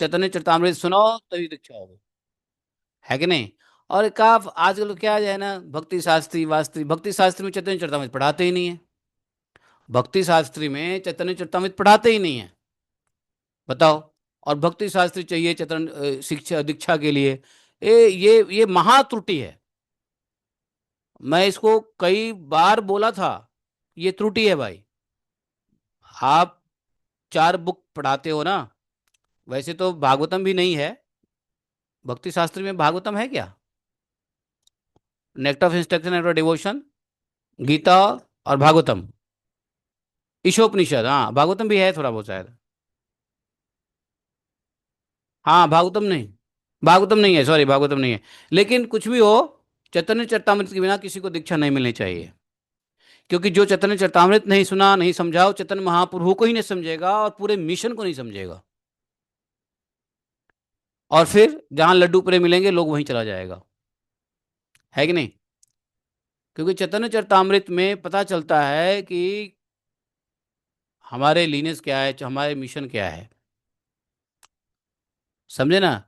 चैतन्य चरितामृत सुनो तभी दीक्षा होगी, है कि नहीं। और का आजकल क्या है ना, भक्ति शास्त्री वास्त्री, भक्ति शास्त्री में चैतन्य चरितामृत पढ़ाते ही नहीं है। भक्ति शास्त्री में चैतन्य चरितामृत पढ़ाते ही नहीं है, बताओ। और भक्ति शास्त्री चाहिए चैतन्य शिक्षा दीक्षा के लिए। ये महा त्रुटि है। मैं इसको कई बार बोला था, ये त्रुटि है भाई। आप चार बुक पढ़ाते हो ना, वैसे तो भागवतम भी नहीं है। भक्ति शास्त्री में भागवतम है क्या? Next of instruction and devotion, Gita और भागवतम, ईशोपनिषद, हाँ भागवतम भी है थोड़ा बहुत शायद। हाँ भागवतम नहीं, भागवतम नहीं है, सॉरी भागवतम नहीं है। लेकिन कुछ भी हो, चैतन्य चरितामृत के बिना किसी को दीक्षा नहीं मिलनी चाहिए। क्योंकि जो चैतन्य चरितामृत नहीं सुना नहीं समझा, वो चैतन्य महाप्रभु को ही नहीं समझेगा और पूरे मिशन को नहीं समझेगा। और फिर जहां लड्डू पूरे मिलेंगे लोग वहीं चला जाएगा, है कि नहीं। क्योंकि चैतन्य चरितामृत में पता चलता है कि हमारे लीनेस क्या है, हमारे मिशन क्या है, समझे ना।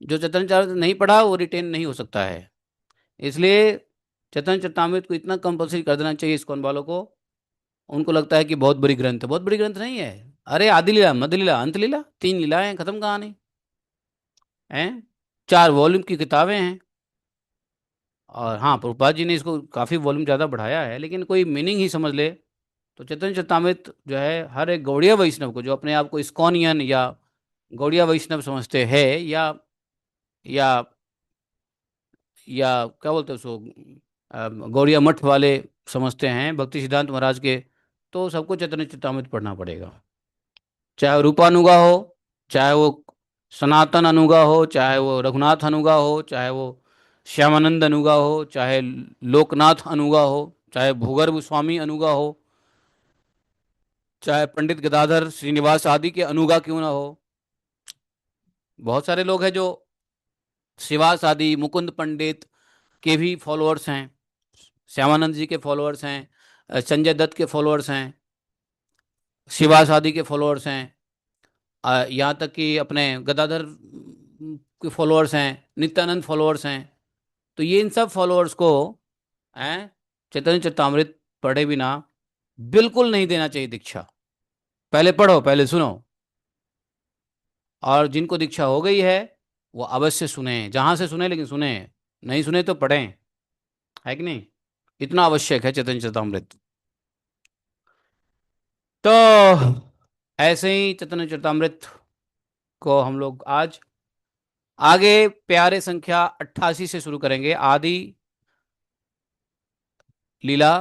जो चैतन्य चरितामृत नहीं पढ़ा वो रिटेन नहीं हो सकता है। इसलिए चैतन्य चरितामृत को इतना कंपलसरी कर देना चाहिए इस्कॉन वालों को। उनको लगता है कि बहुत बड़ी ग्रंथ है, बहुत बड़ी ग्रंथ नहीं है। अरे आदि लीला, मध्य लीला, अंत लीला, तीन लीलाएं हैं, खत्म कहानी है। चार वॉल्यूम की किताबें हैं। और हाँ, प्रभुपाद जी ने इसको काफ़ी वॉल्यूम ज़्यादा बढ़ाया है, लेकिन कोई मीनिंग ही समझ ले तो चैतन्य चरितामृत जो है हर एक गौड़िया वैष्णव को, जो अपने आप को इस्कॉनियन या गौड़िया वैष्णव समझते हैं, या या क्या बोलते हैं उसको, गौड़िया मठ वाले समझते हैं भक्ति सिद्धांत महाराज के, तो सबको चैतन्य चरितामृत पढ़ना पड़ेगा। चाहे वो रूपानुगा हो, चाहे वो सनातन अनुगा हो, चाहे वो रघुनाथ अनुगा हो, चाहे वो श्यामानंद अनुगा हो, चाहे लोकनाथ अनुगा हो, चाहे भूगर्भ स्वामी अनुगा हो, चाहे पंडित गदाधर श्रीनिवास आदि के अनुगा क्यों ना हो। बहुत सारे लोग हैं जो श्रीवास आदि मुकुंद पंडित के भी फॉलोअर्स हैं, श्यामानंद जी के फॉलोअर्स हैं, संजय दत्त के फॉलोअर्स हैं, श्रीवास आदि के फॉलोअर्स हैं, यहाँ तक कि अपने गदाधर के फॉलोअर्स हैं, नित्यानंद फॉलोअर्स हैं। तो ये इन सब फॉलोअर्स को हैं चैतन्य चरितामृत पढ़े बिना बिल्कुल नहीं देना चाहिए दीक्षा। पहले पढ़ो, पहले सुनो। और जिनको दीक्षा हो गई है वो अवश्य सुने, जहां से सुने लेकिन सुने, नहीं सुने तो पढ़ें, है कि नहीं। इतना आवश्यक है चैतन्य चरितामृत। तो ऐसे ही चैतन्य चरितामृत को हम लोग आज आगे प्यारे संख्या 88 से शुरू करेंगे। आदि लीला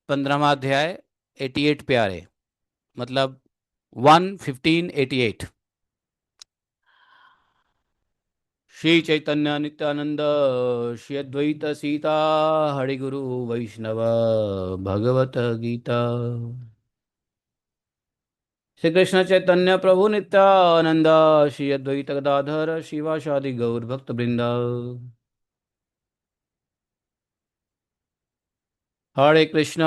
15वां अध्याय, 88 प्यारे, मतलब 11588। श्री चैतन्य नित्यानंद श्री अद्वैत सीता हरि गुरु वैष्णव भगवत गीता। श्री कृष्ण चैतन्य प्रभु नित्यानंद श्री अद्वैत गदाधर शिवासादि गौर भक्त वृंद। हरे कृष्ण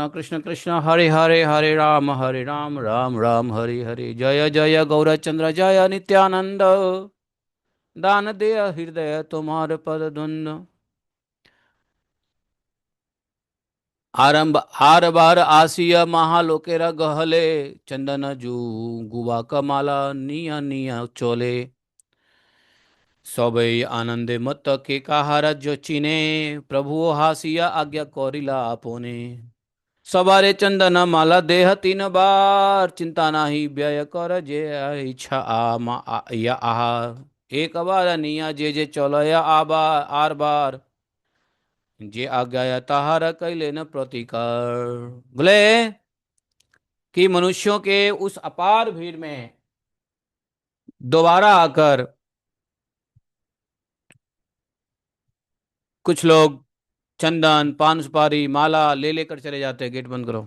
कृष्ण कृष्ण हरे हरे, हरे राम राम राम हरे हरे। जय जय गौरचंद्र जय नित्यानंद, दान दे हृदय तुम्हारे पद धुंध। आरंभ आर बार आसिया महालोकेरा गहले, चंदन जू गुवा कमाला निया निया चोले। सबई आनंदे मत के कहार जो चिने, प्रभु हासिया आज्ञा कौरिला आपोने। सवारे चंदन माला देह तीन बार, चिंता नाही व्यय कर जे इच्छा या आहा। एक बार निया जे जे चलो या आबा आर बार, जे आज्ञा या ताहार कैले न प्रतिकार। बोले कि मनुष्यों के उस अपार भीड़ में दोबारा आकर कुछ लोग चंदन पान सुपारी माला ले लेकर चले जाते हैं। गेट बंद करो।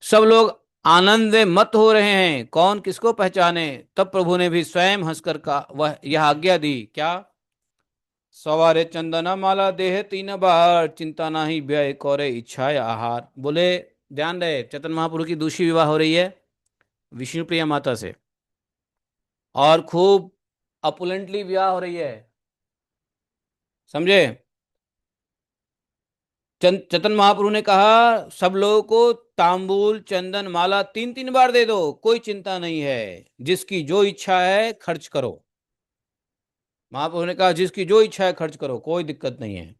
सब लोग आनंद में मत हो रहे हैं, कौन किसको पहचाने। तब प्रभु ने भी स्वयं हंसकर का वह यह आज्ञा दी, क्या। सवारे चंदना माला देह तीन बार, चिंता नाही व्यय करे इच्छा या आहार। बोले ध्यान रहे, चैतन्य महाप्रभु की दूसरी विवाह हो रही है विष्णु प्रिया माता से। और खूब अपुलेंटली ब्याह हो रही है, समझे। चतन महाप्रभु ने कहा सब लोगों को तांबूल चंदन माला 3 3 बार दे दो, कोई चिंता नहीं है, जिसकी जो इच्छा है खर्च करो। महाप्रभु ने कहा जिसकी जो इच्छा है खर्च करो, कोई दिक्कत नहीं है।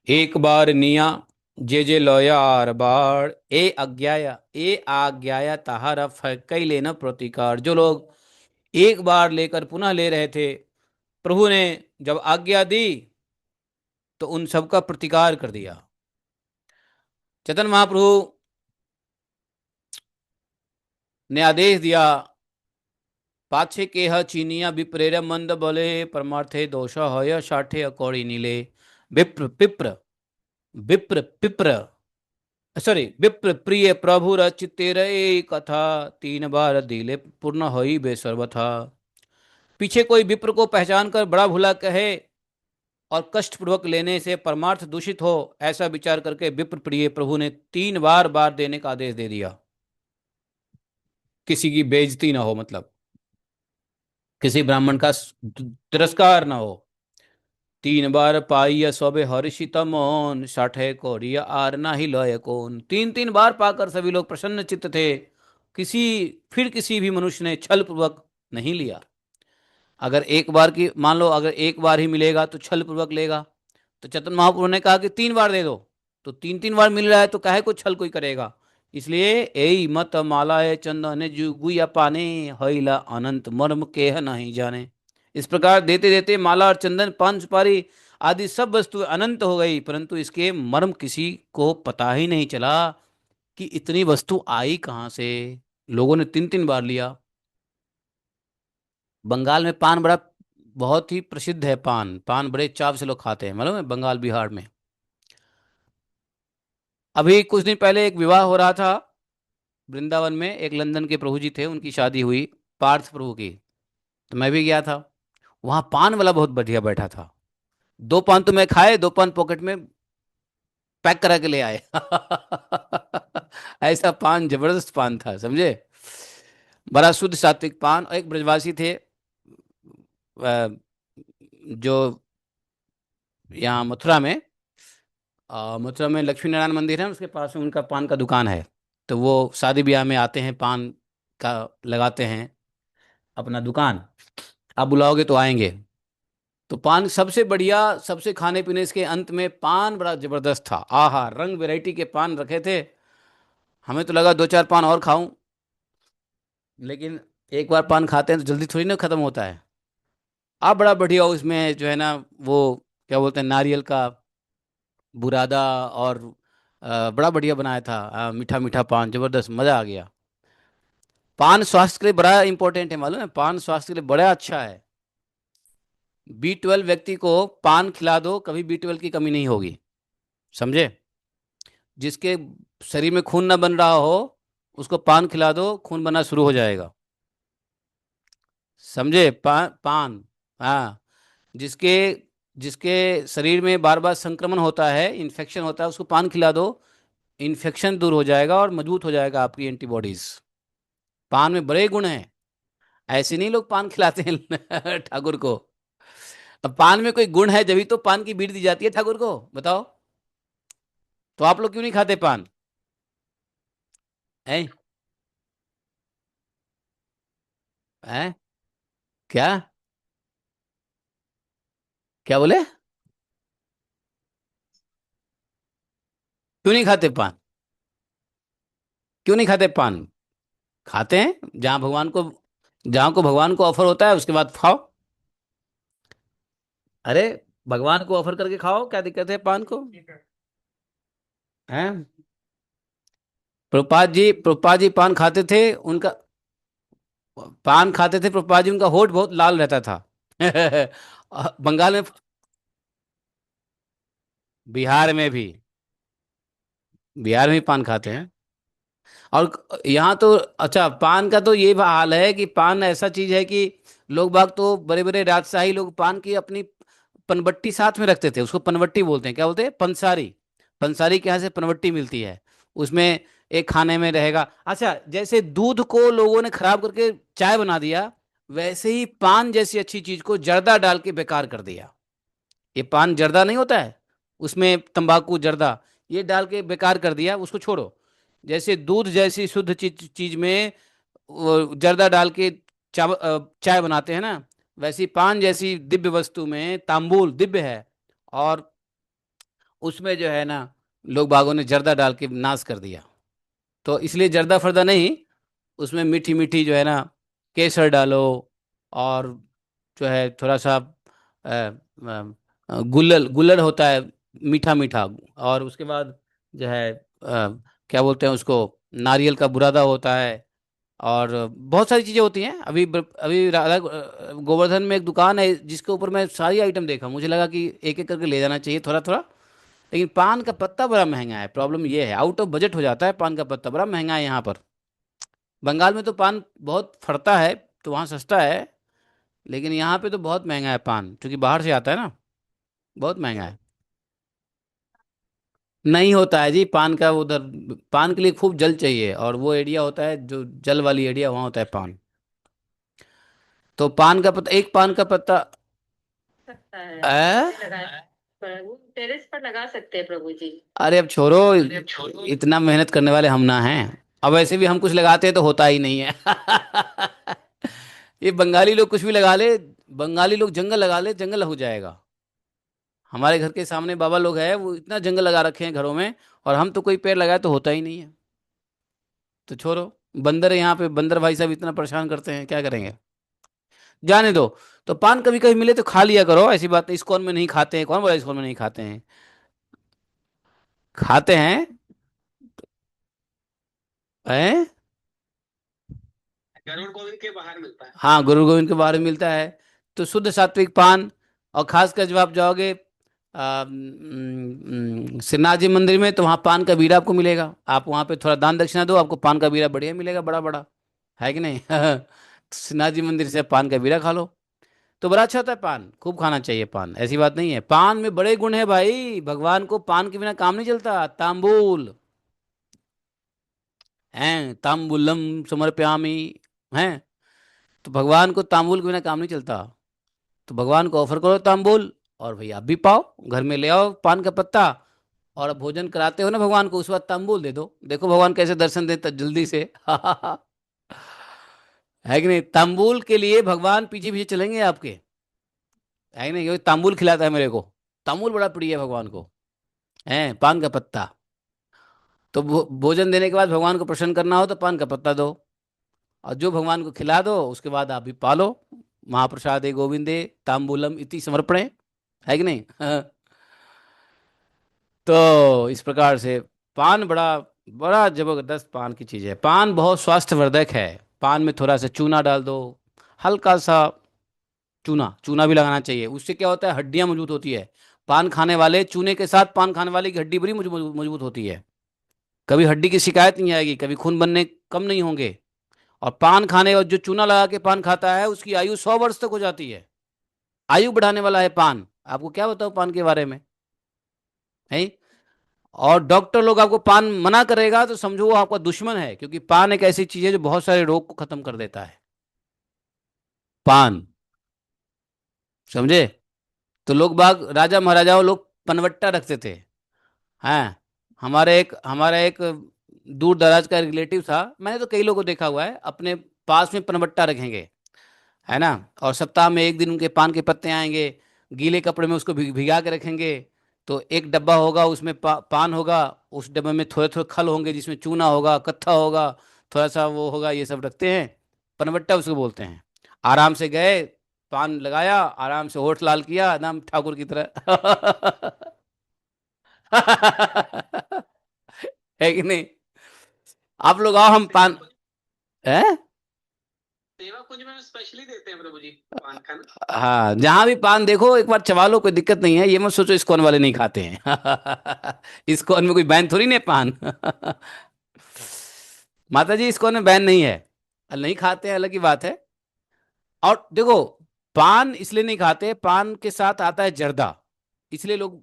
एक बार निया जे जे लयार बार ए आज्ञाया ताहारा कई लेना प्रतिकार। जो लोग एक बार लेकर पुनः ले रहे थे, प्रभु ने जब आज्ञा दी तो उन सबका प्रतिकार कर दिया। चैतन्य महाप्रभु ने आदेश दिया, पाछे के ह चीनिया विप्रेर मंद बले परमार्थे दोष हय साठे अकौड़ी नीले। विप्र पिप्र विप्र पिप्र सॉरी विप्र प्रिय प्रभु रचितेर कथा 3 बार दिले पूर्ण हई बे सर्वथा। पीछे कोई विप्र को पहचान कर बड़ा भूला कहे और कष्टपूर्वक लेने से परमार्थ दूषित हो, ऐसा विचार करके विप्र प्रिय प्रभु ने 3 बार देने का आदेश दे दिया। किसी की बेइज्जती ना हो, मतलब किसी ब्राह्मण का तिरस्कार ना हो। 3 बार पाई सबे हर्षित मौन साठे कोरिया आर ना ही लय कौन। 3 3 बार पाकर सभी लोग प्रसन्न चित्त थे। किसी फिर किसी भी मनुष्य ने छल पूर्वक नहीं लिया। अगर एक बार की मान लो, अगर एक बार ही मिलेगा तो छल पूर्वक लेगा। तो चैतन्य महाप्रभु ने कहा कि 3 बार दे दो, तो 3 3 बार मिल रहा है तो काहे को छल कोई करेगा। इसलिए एई मत मालाए चंदन जुगुया पाने हईला अनंत मर्म केह नहीं जाने। इस प्रकार देते देते माला और चंदन पान सुपारी आदि सब वस्तु अनंत हो गई, परंतु इसके मर्म किसी को पता ही नहीं चला कि इतनी वस्तु आई कहाँ से। लोगों ने 3 3 बार लिया। बंगाल में पान बड़ा बहुत ही प्रसिद्ध है। पान पान बड़े चाव से लोग खाते हैं, मालूम है, बंगाल बिहार में। अभी कुछ दिन पहले एक विवाह हो रहा था वृंदावन में। एक लंदन के प्रभु जी थे, उनकी शादी हुई पार्थ प्रभु की। तो मैं भी गया था। वहां पान वाला बहुत बढ़िया बैठा था। 2 पान तो मैं खाए, 2 पान पॉकेट में पैक करा के ले आए। ऐसा पान, जबरदस्त पान था, समझे। बड़ा शुद्ध सात्विक पान। और एक ब्रजवासी थे, अ, जो यहाँ मथुरा में लक्ष्मी नारायण मंदिर है, उसके पास में उनका पान का दुकान है। तो वो शादी ब्याह में आते हैं, पान का लगाते हैं अपना दुकान। आप बुलाओगे तो आएंगे। तो पान सबसे बढ़िया, सबसे खाने पीने इसके अंत में पान बड़ा जबरदस्त था। आहा, रंग वैरायटी के पान रखे थे। हमें तो लगा 2 4 पान और खाऊं, लेकिन एक बार पान खाते हैं तो जल्दी थोड़ी ना खत्म होता है। आप बड़ा बढ़िया उसमें जो है ना, वो क्या बोलते हैं, नारियल का बुरादा, और बड़ा बढ़िया बनाया था। मीठा मीठा पान, जबरदस्त, मजा आ गया। पान स्वास्थ्य के लिए बड़ा इंपॉर्टेंट है, मालूम है। पान स्वास्थ्य के लिए बड़ा अच्छा है। B12 व्यक्ति को पान खिला दो, कभी B12 की कमी नहीं होगी, समझे। जिसके शरीर में खून ना बन रहा हो, उसको पान खिला दो, खून बनना शुरू हो जाएगा, समझे। पान, हाँ। जिसके जिसके शरीर में बार बार संक्रमण होता है, इन्फेक्शन होता है, उसको पान खिला दो, इन्फेक्शन दूर हो जाएगा और मजबूत हो जाएगा आपकी एंटीबॉडीज। पान में बड़े गुण हैं। ऐसे नहीं लोग पान खिलाते हैं ठाकुर को। अब पान में कोई गुण है जब तो पान की बीड़ दी जाती है ठाकुर को, बताओ। तो आप लोग क्यों नहीं खाते पान? हैं? हैं? क्या? क्या बोले? क्यों नहीं खाते पान? क्यों नहीं खाते पान? खाते हैं, जहां को भगवान को ऑफर होता है उसके बाद खाओ। अरे, भगवान को ऑफर करके खाओ, क्या दिक्कत है पान को? हैं? प्रभुपाद जी पान खाते थे, उनका पान खाते थे प्रभुपाद जी, उनका होठ बहुत लाल रहता था। बंगाल में, बिहार में भी, बिहार में भी पान खाते हैं। और यहाँ तो अच्छा, पान का तो ये हाल है कि पान ऐसा चीज है कि लोग बाग तो बड़े बड़े राजशाही लोग पान की अपनी पनबट्टी साथ में रखते थे। उसको पनबट्टी बोलते हैं, क्या बोलते हैं, पंसारी। पंसारी के यहाँ से पनबट्टी मिलती है, उसमें एक खाने में रहेगा। अच्छा, जैसे दूध को लोगों ने खराब करके चाय बना दिया, वैसे ही पान जैसी अच्छी चीज को जर्दा डाल के बेकार कर दिया। ये पान जर्दा नहीं होता है, उसमें तंबाकू जर्दा, ये डाल के बेकार कर दिया, उसको छोड़ो। जैसे दूध जैसी शुद्ध चीज चीज में वो जर्दा डाल के चाय बनाते हैं ना, वैसी पान जैसी दिव्य वस्तु में तांबूल दिव्य है, और उसमें जो है ना, लोग बागों ने जर्दा डाल के नाश कर दिया। तो इसलिए जर्दा फर्दा नहीं, उसमें मीठी मीठी जो है ना, केसर डालो, और जो है थोड़ा सा गुल्लल गुल्लल होता है, मीठा मीठा। और उसके बाद जो है क्या बोलते हैं उसको, नारियल का बुरादा होता है, और बहुत सारी चीजें होती हैं। अभी राधा गोवर्धन में एक दुकान है जिसके ऊपर मैं सारी आइटम देखा, मुझे लगा कि एक एक करके ले जाना चाहिए थोड़ा थोड़ा। लेकिन पान का पत्ता बड़ा महंगा है, प्रॉब्लम ये है, आउट ऑफ बजट हो जाता है, पान का पत्ता बड़ा महंगा है यहाँ पर। बंगाल में तो पान बहुत फरता है, तो वहाँ सस्ता है। लेकिन यहाँ पे तो बहुत महंगा है पान, क्योंकि बाहर से आता है ना, बहुत महंगा है। नहीं होता है जी पान का उधर। पान के लिए खूब जल चाहिए, और वो एरिया होता है जो जल वाली एरिया, वहाँ होता है पान। तो पान का पत्ता, एक पान का पत्ता। सकता है, है। कैसे लगा पर वो टेरेस पर लगा सकते हैं प्रभु जी। अरे अब छोड़ो, इतना मेहनत करने वाले हम ना हैं। अब वैसे भी हम कुछ लगाते हैं तो होता ही नहीं है। ये बंगाली लोग कुछ भी लगा ले, बंगाली लोग जंगल लगा ले, जंगल हो जाएगा। हमारे घर के सामने बाबा लोग हैं, वो इतना जंगल लगा रखे हैं घरों में, और हम तो कोई पेड़ लगाए तो होता ही नहीं है। तो छोड़ो, बंदर यहाँ पे, बंदर भाई साहब इतना परेशान करते हैं, क्या करेंगे। जाने दो। तो पान कभी कभी मिले तो खा लिया करो, ऐसी बात नहीं। इस्कॉन में नहीं खाते हैं, कौन बोला इस्कॉन में नहीं खाते हैं? खाते हैं। हैं? गरुड़ गोविंद के बाहर मिलता है। हाँ, गुरु गोविंद के बारे में मिलता है। तो शुद्ध सात्विक पान। और खासकर जब आप जाओगे श्रीनाथ जी मंदिर में, तो वहाँ पान का बीड़ा आपको मिलेगा। आप वहाँ पे थोड़ा दान दक्षिणा दो, आपको पान का बीड़ा बढ़िया मिलेगा, बड़ा बड़ा। है कि नहीं? तो श्रीनाथ जी मंदिर से पान का बीड़ा खा लो, तो बड़ा अच्छा होता है पान, खूब खाना चाहिए पान, ऐसी बात नहीं है। पान में बड़े गुण है भाई, भगवान को पान के बिना काम नहीं चलता। तांबूल हैं, तांबूलम समर्पयामि, हैं। तो भगवान को तांबूल के बिना काम नहीं चलता। तो भगवान को ऑफर करो तांबूल, और भैया आप भी पाओ, घर में ले आओ पान का पत्ता। और अब भोजन कराते हो ना भगवान को, उस बाद तांबूल दे दो, देखो भगवान कैसे दर्शन देता जल्दी से। है कि नहीं? तांबूल के लिए भगवान पीछे पीछे चलेंगे आपके। है कि नहीं? क्योंकि तांबूल खिलाता है मेरे को। तांबूल बड़ा प्रिय है भगवान को, है पान का पत्ता। तो भोजन देने के बाद भगवान को प्रसन्न करना हो तो पान का पत्ता दो, और जो भगवान को खिला दो उसके बाद आप भी पालो। महाप्रसादे गोविंदे तांबूलम इति समर्पणे। है कि नहीं? तो इस प्रकार से पान बड़ा बड़ा जबरदस्त पान की चीज है। पान बहुत स्वास्थ्यवर्धक है। पान में थोड़ा सा चूना डाल दो, हल्का सा चूना, चूना भी लगाना चाहिए। उससे क्या होता है, हड्डियां मजबूत होती है। पान खाने वाले, चूने के साथ पान खाने वाले की हड्डी बड़ी मजबूत मजबूत होती है। कभी हड्डी की शिकायत नहीं आएगी, कभी खून बनने कम नहीं होंगे। और पान खाने, और जो चूना लगा के पान खाता है उसकी आयु 100 वर्ष तक हो जाती है। आयु बढ़ाने वाला है पान। आपको क्या बताओ पान के बारे में, है? और डॉक्टर लोग आपको पान मना करेगा तो समझो वो आपका दुश्मन है, क्योंकि पान एक ऐसी चीज है जो बहुत सारे रोग को खत्म कर देता है। पान, समझे? तो लोग बाग, राजा महाराजाओं लोग पनवट्टा रखते थे। हाँ, हमारा एक दूर दराज का रिलेटिव था, मैंने तो कई लोगों को देखा हुआ है अपने पास में पनवट्टा रखेंगे, है ना। और सप्ताह में एक दिन उनके पान के पत्ते आएंगे, गीले कपड़े में उसको भिगा के रखेंगे। तो एक डब्बा होगा, उसमें पान होगा, उस डब्बे में थोड़े थोड़े खल होंगे जिसमें चूना होगा, कत्था होगा, थोड़ा सा वो होगा, ये सब रखते हैं। पनवट्टा उसको बोलते हैं। आराम से गए, पान लगाया, आराम से होठ लाल किया, एकदम ठाकुर की तरह। है कि नहीं? आप लोग आओ, हम पान है। सेवा कुंज में स्पेशली देते हैं प्रभु जी पान खाना। हाँ, जहां भी पान देखो एक बार चबा लो, कोई दिक्कत नहीं है। ये मत सोचो इस्कॉन वाले नहीं खाते हैं। इस्कॉन में कोई बैन थोड़ी नहीं है पान। माता जी, इस्कॉन में बैन नहीं है। नहीं खाते हैं अलग की बात है। और देखो, पान इसलिए नहीं खाते, पान के साथ आता है जर्दा, इसलिए लोग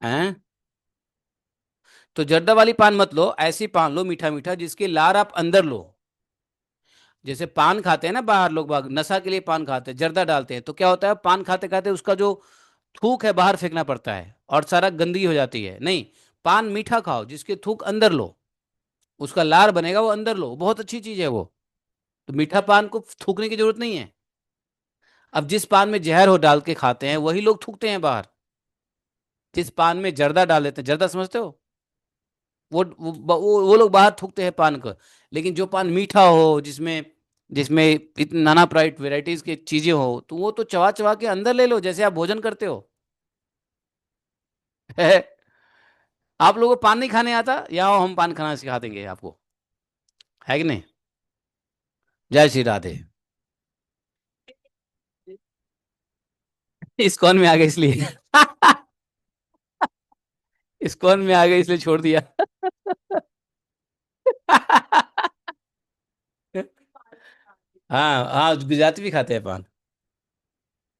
हैं। तो जर्दा वाली पान मत लो, ऐसी पान लो मीठा मीठा जिसके लार आप अंदर लो। जैसे पान खाते हैं ना बाहर लोग बाग, नशा के लिए पान खाते हैं, जर्दा डालते हैं, तो क्या होता है पान खाते खाते उसका जो थूक है बाहर फेंकना पड़ता है और सारा गंदगी हो जाती है। नहीं, पान मीठा खाओ जिसके थूक अंदर लो, उसका लार बनेगा वो अंदर लो, बहुत अच्छी चीज है वो। तो मीठा पान को थूकने की जरूरत नहीं है। अब जिस पान में जहर हो डाल के खाते हैं वही लोग थूकते हैं बाहर। जिस पान में जर्दा डाल देते हैं, जर्दा समझते हो, वो लोग बाहर थूकते हैं पान को। लेकिन जो पान मीठा हो, जिसमें जिसमें इतनी नाना प्राइट वेराइटीज की चीजें हो, तो वो तो चबा चबा के अंदर ले लो जैसे आप भोजन करते हो। आप लोगों को पान नहीं खाने आता, या आओ हम पान खाना सिखा देंगे आपको, है कि नहीं? जय श्री राधे। इस्कॉन में आ गए इसलिए। इस्कॉन में आ गए इसलिए छोड़ दिया। हाँ हाँ, गुजराती भी खाते हैं पान।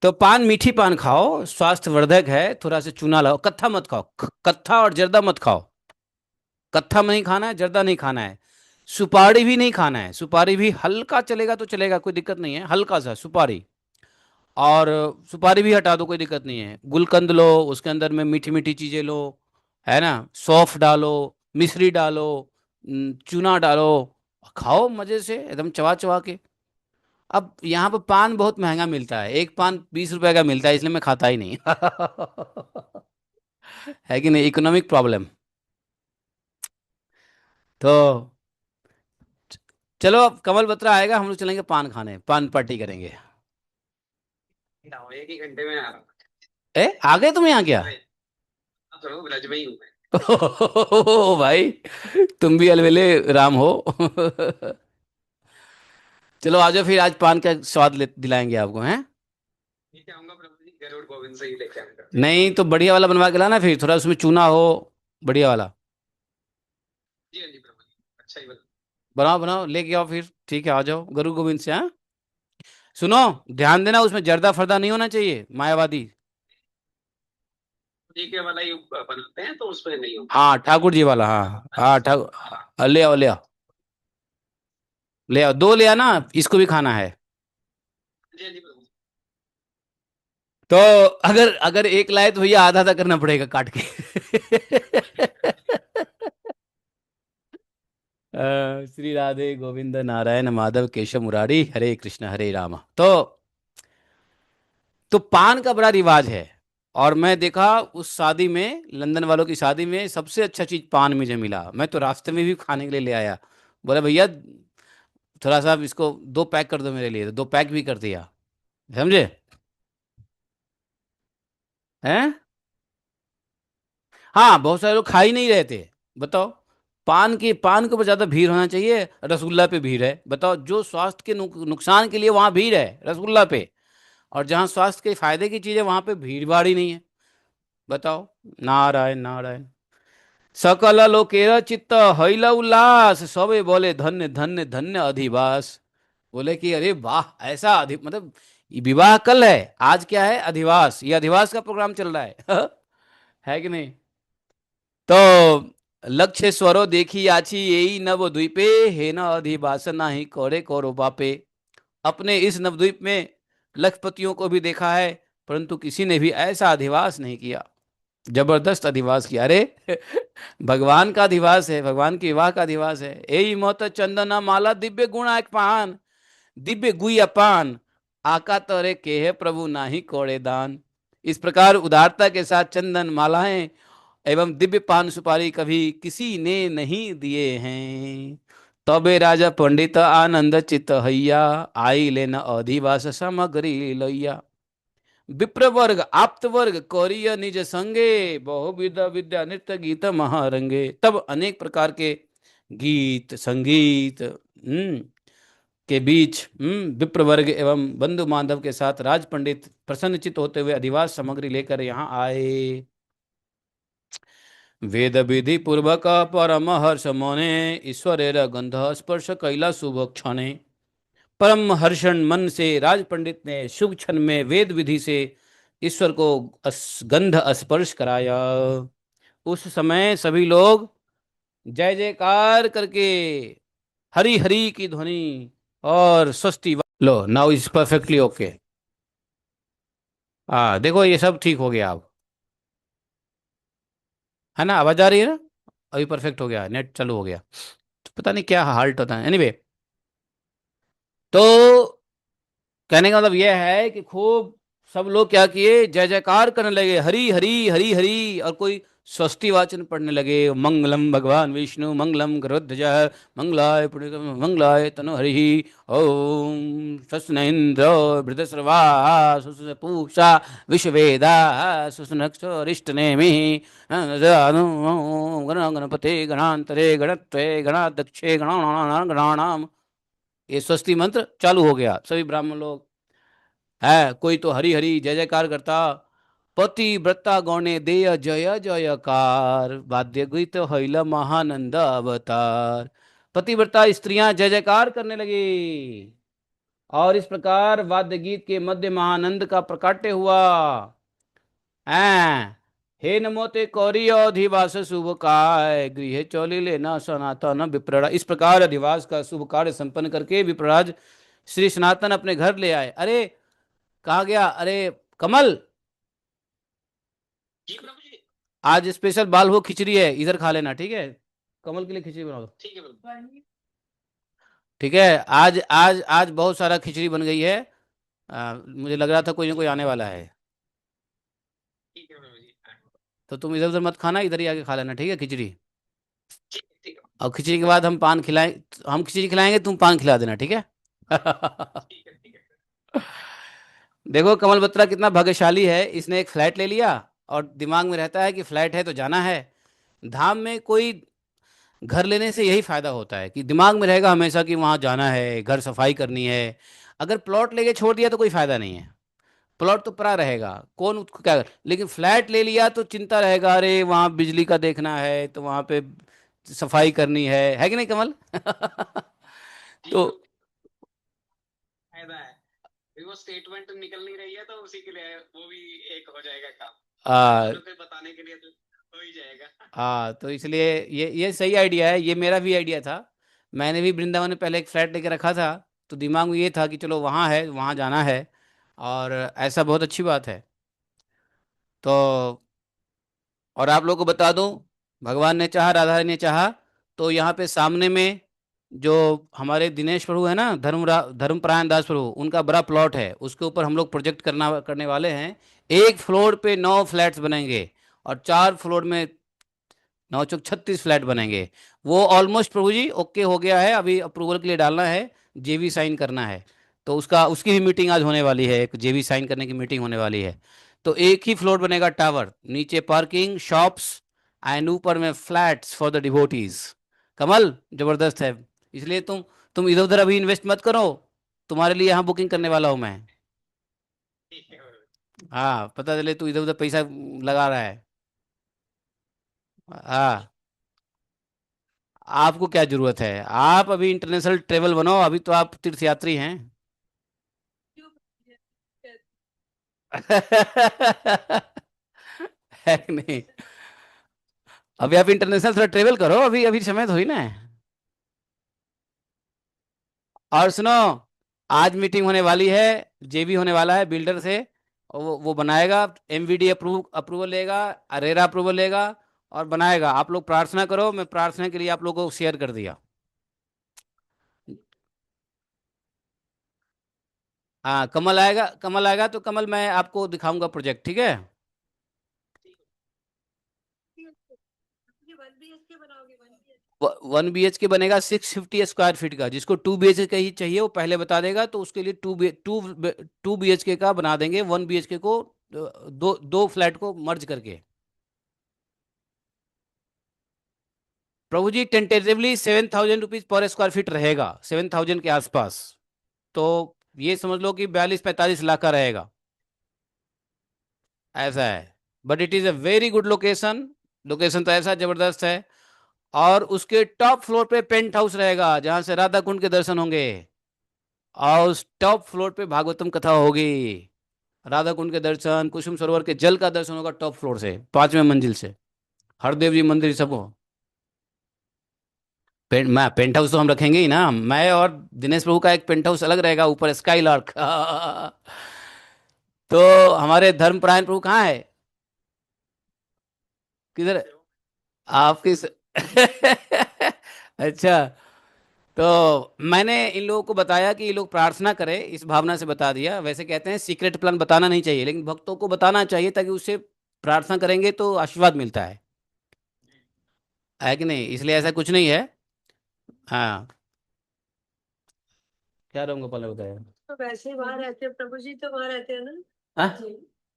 तो पान मीठी पान खाओ, स्वास्थ्यवर्धक है। थोड़ा सा चूना लाओ, कत्था मत खाओ, कत्था और जर्दा मत खाओ। कत्था नहीं खाना है, जर्दा नहीं खाना है। सुपारी भी नहीं खाना है, सुपारी भी हल्का चलेगा तो चलेगा, कोई दिक्कत नहीं है, हल्का सा सुपारी। और सुपारी भी हटा दो, कोई दिक्कत नहीं है। गुलकंद लो, उसके अंदर में मीठी मीठी चीजें लो, है ना, सौंफ डालो, मिश्री डालो, चूना डालो, खाओ मजे से एकदम चबा चबा के। अब यहाँ पर पान बहुत महंगा मिलता है, एक पान 20 रुपए का मिलता है, इसलिए मैं खाता ही नहीं। है कि नहीं, इकोनॉमिक प्रॉब्लम। तो चलो, अब कमल बत्रा आएगा, हम लोग चलेंगे पान खाने, पान पार्टी करेंगे। एक ही घंटे में आ रहा हूँ। ए, आ गए तुम यहाँ क्या? मैं तो ब्रज में ही हूँ मैं। ओ भाई, तुम भी अलवेले राम हो। चलो आ जाओ फिर, आज पान का स्वाद दिलाएंगे आपको, हैं? लेके आऊंगा प्रभु जी, गरुड़ गोविंद से ही लेके आऊंगा। नहीं तो बढ़िया वाला बनवा के लाना, फिर थोड़ा उसमें चूना हो, बढ़िया वाला। जी हाँ जी प्रभु जी, अच्छा ही बता। बनाओ बनाओ, लेके आओ फिर, ठीक है, आ जाओ गुरु गोविंद से, हाँ। सुनो, ध्यान देना उसमें जर्दा फर्दा नहीं होना चाहिए, मायावादी। ठीक है वाला ही बनाते हैं तो उसमें नहीं होगा। हाँ ठाकुर जी वाला, हाँ हाँ ठाकुर। हाँ, ले आओ ले आओ, ले आओ, दो ले आना, इसको भी खाना है। जी हाँ जी प्रभु जी। तो अगर अगर एक लाए तो भैया आधा आधा करना पड़ेगा काट के। श्री राधे गोविंद नारायण माधव केशव मुरारी, हरे कृष्ण हरे राम। तो पान का बड़ा रिवाज है। और मैं देखा उस शादी में, लंदन वालों की शादी में, सबसे अच्छा चीज पान मुझे मिला। मैं तो रास्ते में भी खाने के लिए ले आया, बोला भैया थोड़ा सा इसको 2 पैक कर दो मेरे लिए, तो 2 पैक भी कर दिया, समझे? हैं? हाँ, बहुत सारे लोग खा ही नहीं रहे थे। बताओ, पान के ऊपर ज्यादा भीड़ होना चाहिए, रसगुल्ला पे भीड़ है। बताओ, जो स्वास्थ्य के नुकसान के लिए वहां भीड़ है रसगुल्ला पे, और जहां स्वास्थ्य के फायदे की चीज है वहां पे भीड़ भाड़ ही नहीं है। बताओ। नारायण नारायण। सकल लोकेर चित्त हईल उल्लास, सबे बोले धन्य धन्य धन्य अधिवास। बोले कि अरे वाह, ऐसा मतलब ये विवाह कल है, आज क्या है, अधिवास, ये अधिवास का प्रोग्राम चल रहा है। है कि नहीं? तो लक्ष्य स्वरो देखी आछी यही नवद्वीपे, हे न अधिवास नाही करे कौरो बापे। अपने इस नवद्वीप में लखपतियों को भी देखा है, परंतु किसी ने भी ऐसा अधिवास नहीं किया। जबरदस्त अधिवास किया, अरे। भगवान का अधिवास है, भगवान के विवाह का अधिवास है। एई मोत चंदना माला दिव्य गुण एक पान, दिव्य गुई अपान, आका तोरे के है प्रभु नाही कोड़े दान। इस प्रकार उदारता के साथ चंदन मालाएं एवं दिव्य पान सुपारी कभी किसी ने नहीं दिए हैं। तबे राजा पंडित आनंद चित हैया, आई लेना अधिवास सामग्री लैया। विप्र वर्ग आप्त वर्ग कौरिय निज संगे, बहुविध विद्या नृत्य गीत महारंगे। तब अनेक प्रकार के गीत संगीत के बीच विप्र वर्ग एवं बंधु बांधव के साथ राज पंडित प्रसन्नचित होते हुए अधिवास सामग्री लेकर यहाँ आए। वेद विधि पूर्वक परम हर्ष मने, ईश्वरेर गंध स्पर्श कैला शुभ क्षणे। परम हर्षण मन से राज पंडित ने शुभ क्षण में वेद विधि से ईश्वर को गंध स्पर्श कराया। उस समय सभी लोग जय जयकार करके, हरी हरी की ध्वनि, और स्वस्ति लो, नाउ इज परफेक्टली ओके। देखो ये सब ठीक हो गया अब, है ना, आवाज आ रही है ना, अभी परफेक्ट हो गया, नेट चालू हो गया। तो पता नहीं क्या हाल्ट होता है, एनीवे। तो कहने का मतलब यह है कि खूब सब लोग क्या किए, जय जयकार करने लगे, हरी हरी हरी हरी, और कोई स्वस्ति वाचन पढ़ने लगे, मंगलम भगवान विष्णु, मंगलम गरुड़ध्वज, मंगलाय मंगलाय तनु हरि, ओम स्वस्ति न इंद्र वृद्धश्रवा स्वस्ति पूषा विश्ववेदा स्वस्ति नक्षो अरिष्टनेमि गणपते गणांतरे गणत्वे गणाध्यक्षे गणानां। ये स्वस्ति मंत्र चालू हो गया, सभी ब्राह्मण लोग है, कोई तो हरी हरी जय जयकार करता, पति व्रता गौणे देय जय जयकार, वाद्य गीत हईल महानंद अवतार। पतिव्रता स्त्रियां जय जयकार करने लगी, और इस प्रकार वाद्य गीत के मध्य महानंद का प्रकाट्य हुआ। हैं, हे नमो ते कौरी अधिवास शुभ काय, गृह चौली लेना सनातन विप्रड़ा। इस प्रकार अधिवास का शुभ कार्य संपन्न करके विप्रराज श्री सनातन अपने घर ले आए। अरे कहा गया, अरे कमल, जी प्रभु जी। आज स्पेशल बाल भोग खिचड़ी है, इधर खा लेना, ठीक है। कमल के लिए खिचड़ी बना दो, ठीक है प्रभु। ठीक है। आज आज आज बहुत सारा खिचड़ी बन गई है। मुझे लग रहा था कोई ना कोई आने वाला है। ठीक है प्रभु जी। तो तुम इधर उधर मत खाना, इधर ही आके खा लेना, ठीक है, खिचड़ी। ठीक है, ठीक है। और खिचड़ी के बाद हम पान खिलाएं, हम खिचड़ी खिलाएंगे, तुम पान खिला देना, ठीक है। ठीक है, ठीक है। देखो कमल बत्रा कितना भाग्यशाली है, इसने एक फ्लैट ले लिया, और दिमाग में रहता है कि फ्लैट है तो जाना है। धाम में कोई घर लेने से यही फायदा होता है कि दिमाग में रहेगा हमेशा कि वहां जाना है, घर सफाई करनी है। अगर प्लॉट लेके छोड़ दिया तो कोई फायदा नहीं है, प्लॉट तो पड़ा रहेगा, कौन उसको क्या लेकिन फ्लैट ले लिया तो चिंता रहेगा, अरे वहां बिजली का देखना है, तो वहां पे सफाई करनी है कि नहीं कमल। जी तो प्रभु, फायदा है। फिर वो स्टेटमेंट निकल नहीं रही है तो उसी के लिए वो भी एक हो जाएगा काम। घर आ, वालों को बताने के लिए तो हो ही जाएगा। तो इसलिए ये सही आइडिया है, ये मेरा भी आइडिया था। मैंने भी वृंदावन में पहले एक फ्लैट लेके रखा था, तो दिमाग में ये था कि चलो वहाँ है, वहाँ जाना है, और ऐसा बहुत अच्छी बात है। तो और आप लोगों को बता दूं, भगवान ने चाहा, राधा रानी ने चाहा, तो यहाँ पे सामने में जो हमारे दिनेश प्रभु है ना, धर्मपरायण दास प्रभु, उनका बड़ा प्लॉट है, उसके ऊपर हम लोग प्रोजेक्ट करने वाले हैं। एक फ्लोर पे 9 फ्लैट्स बनेंगे, और 4 फ्लोर में 9 चौक 36 फ्लैट बनेंगे। वो ऑलमोस्ट प्रभु जी ओके हो गया है, अभी अप्रूवल के लिए डालना है, जेवी साइन करना है। तो उसकी भी मीटिंग आज होने वाली है, एक जेवी साइन करने की मीटिंग होने वाली है। तो एक ही फ्लोर बनेगा टावर, नीचे पार्किंग शॉप्स, एंड ऊपर में फ्लैट्स फॉर द डिवोटीज। कमल जबरदस्त है। इसलिए तुम इधर उधर अभी इन्वेस्ट मत करो, तुम्हारे लिए यहाँ बुकिंग करने वाला हूँ मैं। ठीक है प्रभु। हाँ, पता चले तू इधर उधर पैसा लगा रहा है। हाँ, आपको क्या जरूरत है, आप अभी इंटरनेशनल ट्रेवल बनो, अभी तो आप तीर्थयात्री हैं। है कि नहीं, अभी आप इंटरनेशनल थोड़ा ट्रेवल करो, अभी अभी समय तो हुई ना। और सुनो, आज मीटिंग होने वाली है, जेबी होने वाला है बिल्डर से, और वो बनाएगा, एमवीडी अप्रूवल लेगा, अरेरा अप्रूवल लेगा, और बनाएगा। आप लोग प्रार्थना करो, मैं प्रार्थना के लिए आप लोगों को शेयर कर दिया। हाँ, कमल आएगा तो कमल मैं आपको दिखाऊंगा प्रोजेक्ट, ठीक है। 1 BHK बनेगा 650 स्क्वायर फीट का, जिसको 2 BHK का ही चाहिए वो पहले बता देगा, तो उसके लिए 2 BHK का बना देंगे, 1 BHK को दो दो फ्लैट को मर्ज करके। Prabhu ji tentatively 7,000 rupees per square feet रहेगा, 7,000 के आसपास। तो ये समझ लो कि 42-45 लाख का रहेगा, ऐसा है। But it is a very good location, location तो ऐसा जबरदस्त है। और उसके टॉप फ्लोर पे पेंट हाउस रहेगा, जहां से राधा कुंड के दर्शन होंगे, और उस टॉप फ्लोर पे भागवतम कथा होगी, राधा कुंड के दर्शन, कुसुम सरोवर के जल का दर्शन होगा टॉप फ्लोर से, 5वें मंजिल से, हरदेव जी मंदिर सब हो। पेंट हाउस तो हम रखेंगे ही ना, मैं और दिनेश प्रभु का एक पेंट हाउस अलग रहेगा ऊपर स्काई लार्क। तो हमारे धर्मपरायण प्रभु कहाँ है? किधर? आपकी अच्छा। तो मैंने इन लोगों को बताया कि ये लोग प्रार्थना करें, इस भावना से बता दिया। वैसे कहते हैं सीक्रेट प्लान बताना नहीं चाहिए, लेकिन भक्तों को बताना चाहिए ताकि उससे प्रार्थना करेंगे तो आशीर्वाद मिलता है कि नहीं? इसलिए ऐसा कुछ नहीं है। हाँ, क्या राम गोपाल ने बताया? तो वैसे ही वहां रहते हैं प्रभु जी, तो वहां रहते हैं ना हाँ, जी,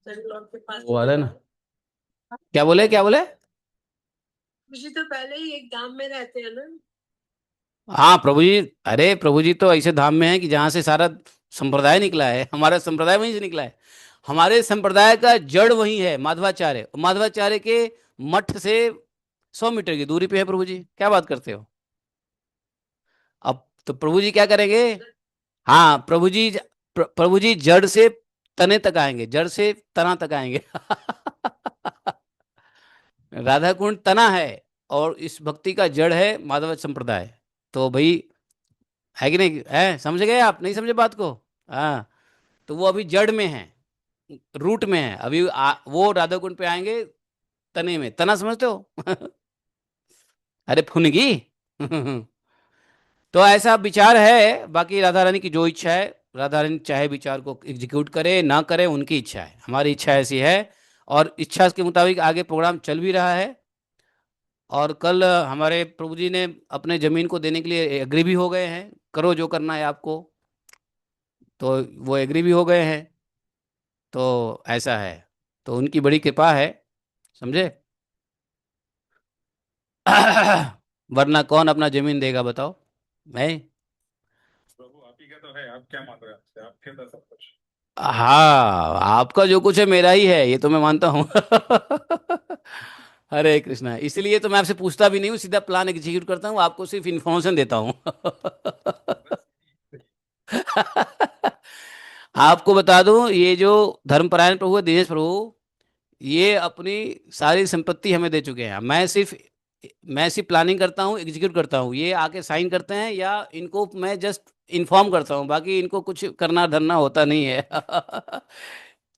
बेंगलोर के पास वो ही आ तो रहा है वहाँ ना। है। क्या बोले, क्या बोले? प्रभु जी तो पहले ही एक धाम में रहते हैं ना। हाँ प्रभु जी, अरे प्रभु जी तो ऐसे धाम में है कि जहाँ से सारा संप्रदाय निकला है, हमारा संप्रदाय वहीं से निकला है। हमारे संप्रदाय का जड़ वही है, माधवाचार्य। माधवाचार्य के मठ से 100 मीटर की दूरी पे है प्रभु जी। क्या बात करते हो? अब तो प्रभु जी क्या करेंगे? हाँ प्रभु जी, प्रभु जी जड़ से तने तक आएंगे, जड़ से तना तक आएंगे। राधा कुंड तना है, और इस भक्ति का जड़ है माधव संप्रदाय। तो भाई, है कि नहीं? है, समझ गए आप? नहीं समझे बात को? हाँ। तो वो अभी जड़ में है, रूट में है अभी। वो राधा कुंड पे आएंगे तने में। तना समझते हो? अरे फुनगी। तो ऐसा विचार है, बाकी राधा रानी की जो इच्छा है, राधा रानी चाहे विचार को एग्जीक्यूट करे ना करे, उनकी इच्छा है। हमारी इच्छा ऐसी है, और इच्छा के मुताबिक आगे प्रोग्राम चल भी रहा है। और कल हमारे प्रभु जी ने अपने जमीन को देने के लिए एग्री भी हो गए हैं, करो जो करना है आपको। तो वो एग्री भी हो गए हैं। तो ऐसा है, तो उनकी बड़ी कृपा है, समझे? वरना कौन अपना जमीन देगा बताओ? मैं। प्रभु आप ही का तो है, आप क्या मान रहे हैं? आपके तो सब कुछ। हाँ, आपका जो कुछ है मेरा ही है, ये तो मैं मानता हूँ। हरे कृष्णा। इसलिए तो मैं आपसे पूछता भी नहीं हूँ, सीधा प्लान एग्जीक्यूट करता हूँ, आपको सिर्फ इन्फॉर्मेशन देता हूँ। आपको बता दूं, ये जो धर्मपरायण प्रभु है, दिनेश प्रभु, ये अपनी सारी संपत्ति हमें दे चुके हैं। मैं सिर्फ प्लानिंग करता हूँ, एग्जीक्यूट करता हूँ। ये आके साइन करते हैं, या इनको मैं जस्ट इन्फॉर्म करता हूँ, बाकी इनको कुछ करना धरना होता नहीं है।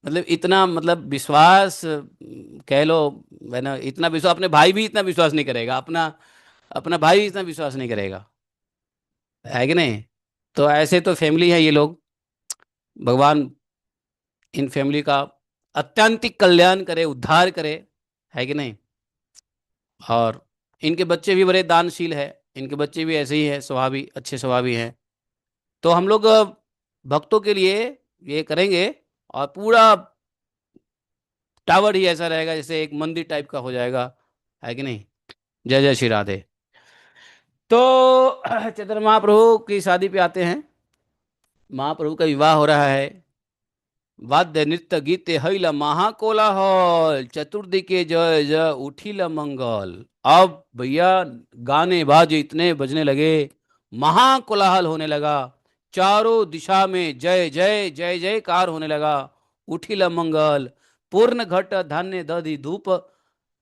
मतलब इतना, मतलब विश्वास कह लो। मैंने इतना विश्वास, अपने भाई भी इतना विश्वास नहीं करेगा, अपना अपना भाई भी इतना विश्वास नहीं करेगा, है कि नहीं? तो ऐसे तो फैमिली है ये लोग। भगवान इन फैमिली का अत्यंतिक कल्याण करे, उद्धार करे, है कि नहीं? और इनके बच्चे भी बड़े दानशील है, इनके बच्चे भी ऐसे ही है, स्वभावी, अच्छे स्वभावी हैं। तो हम लोग भक्तों के लिए ये करेंगे, और पूरा टावर ही ऐसा रहेगा जैसे एक मंदिर टाइप का हो जाएगा, है कि नहीं? जय जय श्री राधे। तो चैतन्य महाप्रभु की शादी पे आते हैं। महाप्रभु का विवाह हो रहा है, वाद्य नृत्य गीते हईल महाकोलाहल, चतुर्दिके जय जय उठिल मंगल। अब भैया गाने बाजे इतने बजने लगे, महाकोलाहल होने लगा, चारों दिशा में जय जय जय जयकार होने लगा। उठिल मंगल, पूर्ण घट धान्य दधि धूप,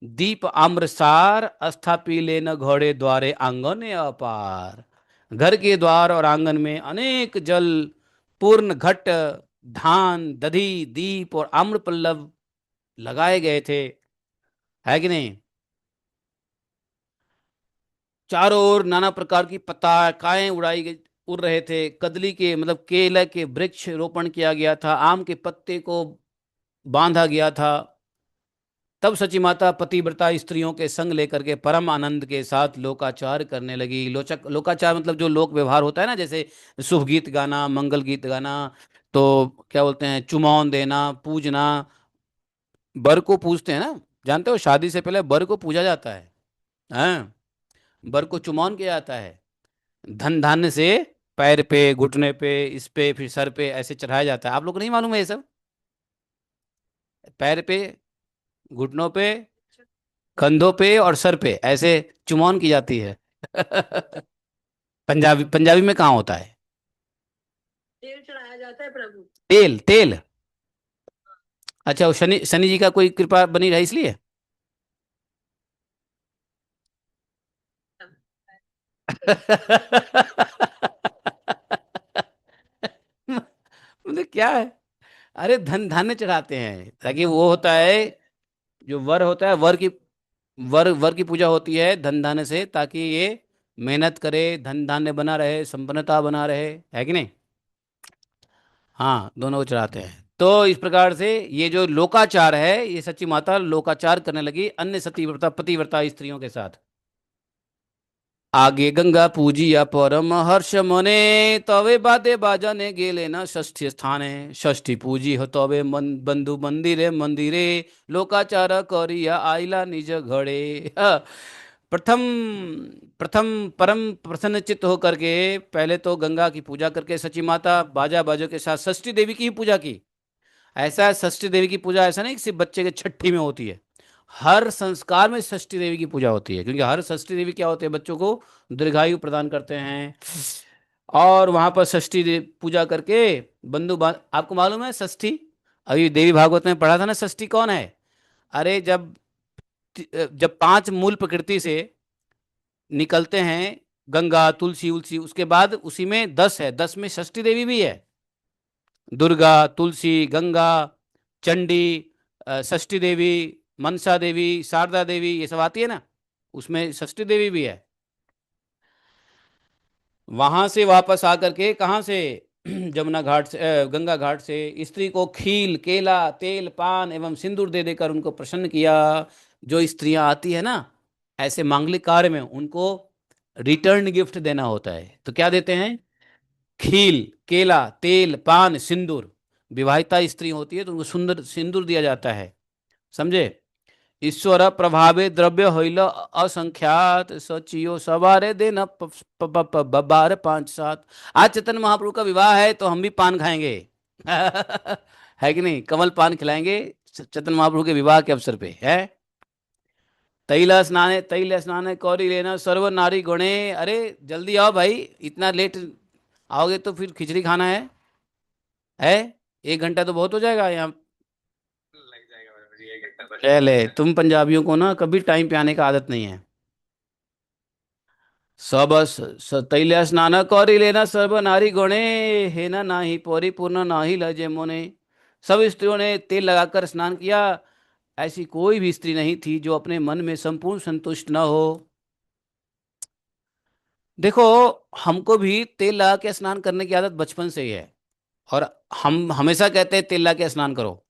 दीप आम्रसार, स्थापिले न घोड़े द्वारे आंगन अपार। घर के द्वार और आंगन में अनेक जल, पूर्ण घट, धान, दधी, दीप और आम्र पल्लव लगाए गए थे, है कि नहीं? चारों ओर नाना प्रकार की पताकाएं उड़ाई गई, उड़ रहे थे। कदली के, मतलब केले के वृक्ष रोपण किया गया था, आम के पत्ते को बांधा गया था। तब सची माता पतिव्रता स्त्रियों के संग लेकर के परम आनंद के साथ लोकाचार करने लगी। लोकाचार मतलब जो लोक व्यवहार होता है ना, जैसे शुभ गीत गाना, मंगल गीत गाना, तो क्या बोलते हैं, चुमौन देना, पूजना। बर को पूजते हैं ना, जानते हो? शादी से पहले बर को पूजा जाता है। हाँ, बर को चुमौन किया जाता है। धन धान्य से पैर पे, घुटने पे, इस पे, फिर सर पे ऐसे चढ़ाया जाता है। आप लोग को नहीं मालूम है ये सब? पैर पे, घुटनों पे, कंधों पे और सर पे ऐसे चुमौन की जाती है। पंजाबी, पंजाबी में कहाँ होता है? तेल चढ़ाया जाता है प्रभु। तेल, तेल। अच्छा, वो शनि शनि जी का कोई कृपा बनी रहे इसलिए। मतलब क्या है? अरे धन धान्य चढ़ाते हैं ताकि वो होता है, जो वर होता है, वर की पूजा होती है धन धान्य से, ताकि ये मेहनत करे, धन धान्य बना रहे, संपन्नता बना रहे, है कि नहीं? हाँ, दोनों को चढ़ाते हैं। तो इस प्रकार से ये जो लोकाचार है, ये सच्ची माता लोकाचार करने लगी अन्य सतीव्रता पतिव्रता स्त्रियों के साथ। आगे गंगा पूजिया परम हर्ष मने, तवे बादे बाजाने गेले न षष्ठी स्थाने, षष्ठी पूजी हो तवे बंधु मंदिरे मंदिरे, लोकाचार करिया आइला निज घड़े। प्रथम प्रथम परम प्रसन्न चित्त होकर के पहले तो गंगा की पूजा करके सची माता बाजा बाजों के साथ षष्ठी देवी की ही पूजा की। ऐसा है, षष्ठी देवी की पूजा ऐसा नहीं कि सिर्फ बच्चे के छठी में होती है, हर संस्कार में षष्ठी देवी की पूजा होती है, क्योंकि हर षष्ठी देवी क्या होते हैं, बच्चों को दीर्घायु प्रदान करते हैं। और वहां पर पूजा करके आपको मालूम है षष्ठी, अभी देवी भागवत में पढ़ा था ना, षष्ठी कौन है? अरे जब 5 मूल प्रकृति से निकलते हैं, गंगा तुलसी उलसी, उसके बाद उसी में 10 है, 10 में षष्ठी देवी भी है। दुर्गा, तुलसी, गंगा, चंडी, षष्ठी देवी, मनसा देवी, शारदा देवी, ये सब आती है ना, उसमें षष्ठी देवी भी है। वहां से वापस आकर के कहाँ से जमुना घाट से गंगा घाट से स्त्री को खील, केला, तेल, पान एवं सिंदूर दे देकर उनको प्रसन्न किया। जो स्त्रियां आती है ना ऐसे मांगलिक कार्य में, उनको रिटर्न गिफ्ट देना होता है, तो क्या देते हैं? खील, केला, तेल, पान, सिंदूर। विवाहिता स्त्री होती है तो उनको सुंदर सिंदूर दिया जाता है, समझे? ईश्वर प्रभावे द्रव्य होइल असंख्यात, सचियो सवारे दिन बार 5-7। आज चैतन्य महाप्रभु का विवाह है तो हम भी पान खाएंगे। है कि नहीं? कमल पान खिलाएंगे चैतन्य महाप्रभु के विवाह के अवसर पे, है। तैल स्नाने कौरी लेना सर्व नारी गुणे। अरे जल्दी आओ भाई, इतना लेट आओगे तो फिर खिचड़ी खाना है 1 घंटा तो बहुत हो जाएगा यहाँ। लग जाएगा बाबा जी, 1 घंटा तो। पहले तुम पंजाबियों को ना कभी टाइम पे आने का आदत नहीं है। सब तैल स्नान कौरी लेना सर्व नारी गुणे, है ना नाही परिपूर्ण नाही लजे मोने। सब स्त्रियों ने तेल लगाकर स्नान किया, ऐसी कोई भी स्त्री नहीं थी जो अपने मन में संपूर्ण संतुष्ट न हो। देखो, हमको भी तेल लगा के स्नान करने की आदत बचपन से ही है, और हम हमेशा कहते हैं तेल लगा के स्नान करो,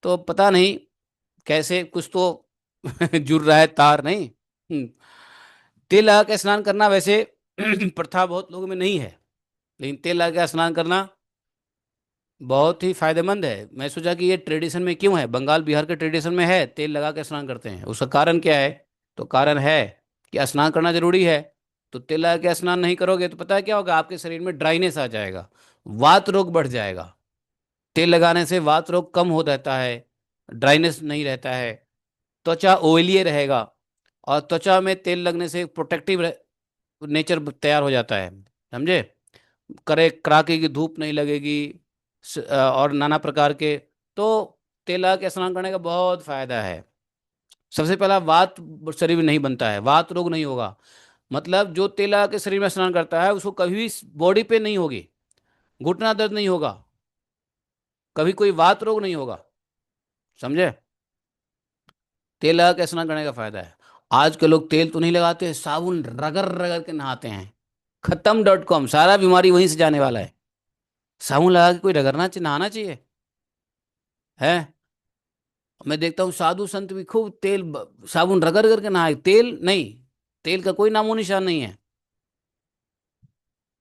तो पता नहीं कैसे कुछ तो जुड़ रहा है तार, नहीं। तेल लगा के स्नान करना वैसे प्रथा बहुत लोगों में नहीं है, लेकिन तेल लगा के स्नान करना बहुत ही फायदेमंद है। मैं सोचा कि ये ट्रेडिशन में क्यों है, बंगाल बिहार के ट्रेडिशन में है, तेल लगा के स्नान करते हैं। उसका कारण क्या है? तो कारण है कि स्नान करना जरूरी है। तो तेल लगा के स्नान नहीं करोगे तो पता है क्या होगा? आपके शरीर में ड्राइनेस आ जाएगा, वात रोग बढ़ जाएगा। तेल लगाने से वात रोग कम हो रहता है, ड्राइनेस नहीं रहता है, त्वचा ऑयली रहेगा, और त्वचा में तेल लगने से प्रोटेक्टिव नेचर तैयार हो जाता है, समझे? कड़ाके की धूप नहीं लगेगी, और नाना प्रकार के। तो तेल लगा के स्नान करने का बहुत फायदा है। सबसे पहला, वात शरीर में नहीं बनता है, वात रोग नहीं होगा। मतलब जो तेल लगा के शरीर में स्नान करता है उसको कभी भी बॉडी पे नहीं होगी, घुटना दर्द नहीं होगा, कभी कोई वात रोग नहीं होगा, समझे? तेल लगा के स्नान करने का फायदा है। आज के लोग तेल तो नहीं लगाते, साबुन रगड़ रगड़ के नहाते हैं। खत्म.com, सारा बीमारी वहीं से जाने वाला है। साबुन लगा के कोई रगड़ना चाहिए, नहाना चाहिए, है? मैं देखता हूँ साधु संत भी खूब साबुन रगड़ करके नहाए, तेल नहीं, तेल का कोई नामो निशान नहीं है।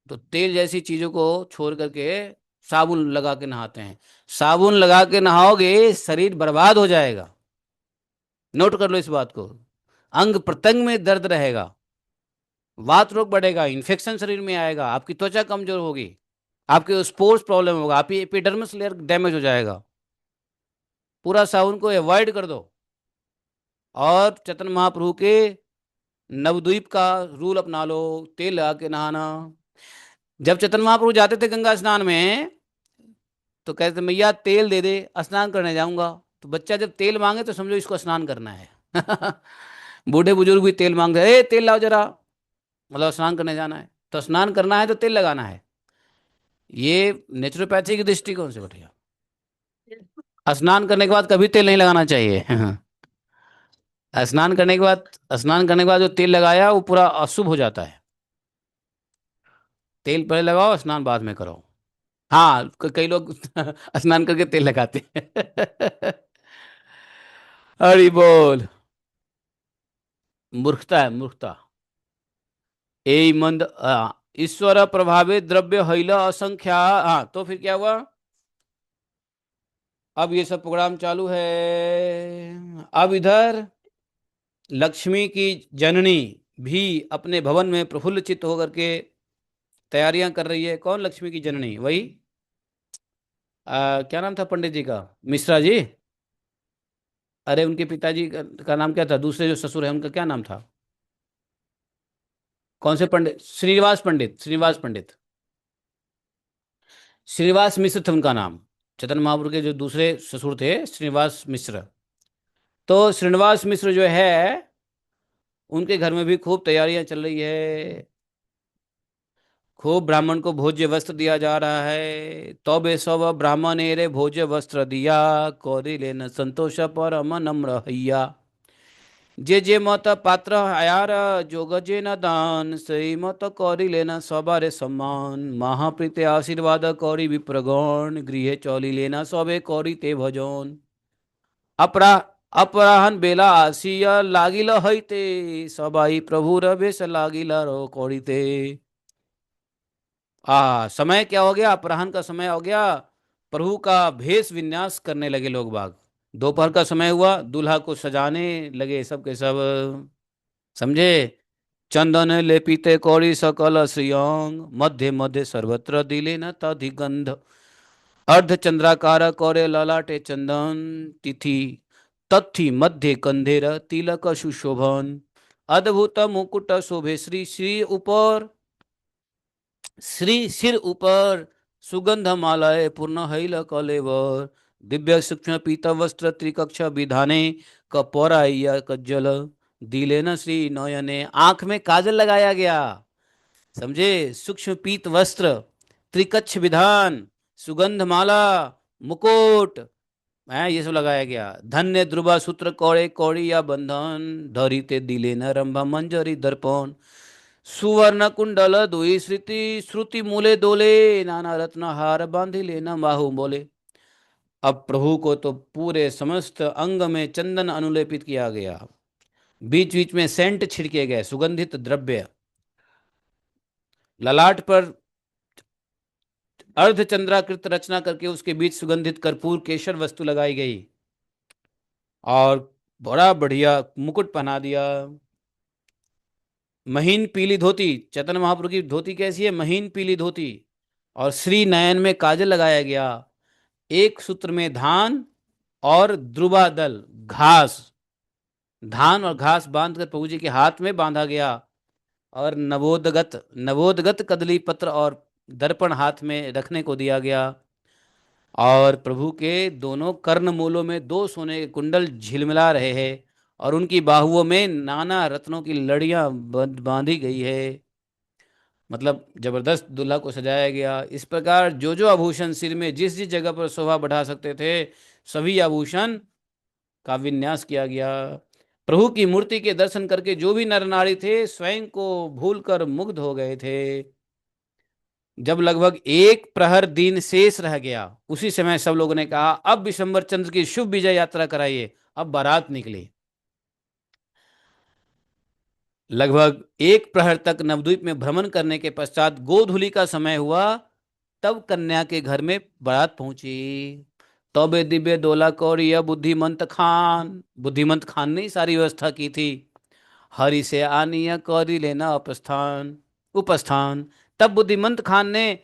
तो तेल जैसी चीजों को छोड़ करके साबुन लगा के नहाते हैं। साबुन लगा के नहाओगे शरीर बर्बाद हो जाएगा, नोट कर लो इस बात को। अंग प्रत्यंग में दर्द रहेगा, वात रोग बढ़ेगा, इन्फेक्शन शरीर में आएगा, आपकी त्वचा कमजोर होगी, आपके स्पोर्स प्रॉब्लम होगा, आपकी एपिडर्मिस लेयर डैमेज हो जाएगा। पूरा साबुन को अवॉइड कर दो, और चैतन्य महाप्रभु के नवद्वीप का रूल अपना लो, तेल लगा के नहाना। जब चैतन्य महाप्रभु जाते थे गंगा स्नान में तो कहते मैया तेल दे दे, स्नान करने जाऊंगा। तो बच्चा जब तेल मांगे तो समझो इसको स्नान करना है। बूढ़े बुजुर्ग भी तेल मांगते, ए तेल लाओ जरा, मतलब स्नान करने जाना है, तो स्नान करना है तो तेल लगाना है। ये नेचुरोपैथी के दृष्टिकोण से बढ़िया। स्नान करने के बाद कभी तेल नहीं लगाना चाहिए। स्नान करने के बाद जो तेल लगाया वो पूरा अशुभ हो जाता है। तेल पहले लगाओ, स्नान बाद में करो। हाँ, कई लोग स्नान करके तेल लगाते हैं। हरि बोल। मूर्खता है, मूर्खता। ए मंद ईश्वर प्रभावित द्रव्य हैल असंख्या। हाँ, तो फिर क्या हुआ? अब ये सब प्रोग्राम चालू है। अब इधर लक्ष्मी की जननी भी अपने भवन में प्रफुल्ल चित्त होकर के तैयारियां कर रही है। कौन लक्ष्मी की जननी? वही क्या नाम था पंडित जी का? मिश्रा जी। अरे उनके पिताजी का नाम क्या था? दूसरे जो ससुर है उनका क्या नाम था? कौन से पंडित? श्रीनिवास पंडित, श्रीनिवास पंडित। श्रीनिवास मिश्र थे उनका नाम। चैतन्य महाप्रभु के जो दूसरे ससुर थे, श्रीनिवास मिश्र। तो श्रीनिवास मिश्र जो है, उनके घर में भी खूब तैयारियां चल रही है। खूब ब्राह्मण को भोज्य वस्त्र दिया जा रहा है। तो बे सब ब्राह्मण रे भोज्य वस्त्र दिया, कौरी लेन संतोष परम नम्र हैया। जे जे मत पात्र आयार जोग जे न दान, सही मत कौरी लेना सबारे सम्मान। महाप्रीते आशीर्वाद कौरी विप्रगण, गृह चौली लेना सबे कौरी ते भजन। अपरा अपराहन बेला आसिया लागिल हईते, सबाई प्रभु रवेश लागिल रो कौड़ीते। समय क्या हो गया? अपराहन का समय हो गया। प्रभु का भेष विन्यास करने लगे लोग बाग। दोपहर का समय हुआ, दूल्हा को सजाने लगे सब के सब। समझे? चंदन लेपिते कौड़ी सकल श्रियंग, मध्य मध्य सर्वत्र दिले न तधिगंध। अर्ध चंद्राकार कौरे ललाटे चंदन, तिथि तथि मध्य कंधेर तिलक सुशोभन। अद्भुत मुकुट शोभे श्री श्री ऊपर, श्री सिर ऊपर सुगंध मालाए पूर्ण हैल कलेवर। दिव्य सूक्ष्म पीत वस्त्र त्रिकक्ष विधाने, कपौराइया कज्जल दिले न श्री नयने। आंख में काजल लगाया गया। समझे? सूक्ष्म पीत वस्त्र, त्रिकक्ष विधान, सुगंध माला, मुकुट, है ये सब लगाया गया। धन्य ध्रुवा सूत्र कौड़े कौड़ी या बंधन, धरिते दिले न रंभा मंजरी दर्पण। सुवर्ण कुंडल दुई श्रुति श्रुति मूले दोले, नाना रत्न हार बांधी लेना बाहु बोले। अब प्रभु को तो पूरे समस्त अंग में चंदन अनुलेपित किया गया। बीच बीच में सेंट छिड़के गए, सुगंधित द्रव्य। ललाट पर अर्धचंद्राकृत रचना करके उसके बीच सुगंधित कर्पूर केशर वस्तु लगाई गई, और बड़ा बढ़िया मुकुट पहना दिया। महीन पीली धोती, चैतन्य महाप्रभु की धोती कैसी है? महीन पीली धोती, और श्री नयन में काजल लगाया गया। एक सूत्र में धान और ध्रुवा दल घास, धान और घास बांधकर प्रभु जी के हाथ में बांधा गया। और नवोदगत नवोदगत कदली पत्र और दर्पण हाथ में रखने को दिया गया। और प्रभु के दोनों कर्ण मूलों में दो सोने के कुंडल झिलमिला रहे हैं, और उनकी बाहुओं में नाना रत्नों की लड़ियां बांधी गई है। मतलब जबरदस्त दूल्हा को सजाया गया। इस प्रकार जो जो आभूषण सिर में जिस जिस जगह पर शोभा बढ़ा सकते थे, सभी आभूषण का विन्यास किया गया। प्रभु की मूर्ति के दर्शन करके जो भी नर नारी थे, स्वयं को भूलकर मुग्ध हो गए थे। जब लगभग एक प्रहर दिन शेष रह गया, उसी समय सब लोगों ने कहा अब विशंबर चंद्र की शुभ विजय यात्रा कराइए। अब बारात निकली। लगभग एक प्रहर तक नवद्वीप में भ्रमण करने के पश्चात गोधूली का समय हुआ, तब कन्या के घर में बारात पहुंची। तबे दिव्य दोला कौरिया बुद्धिमंत खान, बुद्धिमंत खान ने सारी व्यवस्था की थी। हरि से आनिया कौरी लेना उपस्थान उपस्थान। तब बुद्धिमंत खान ने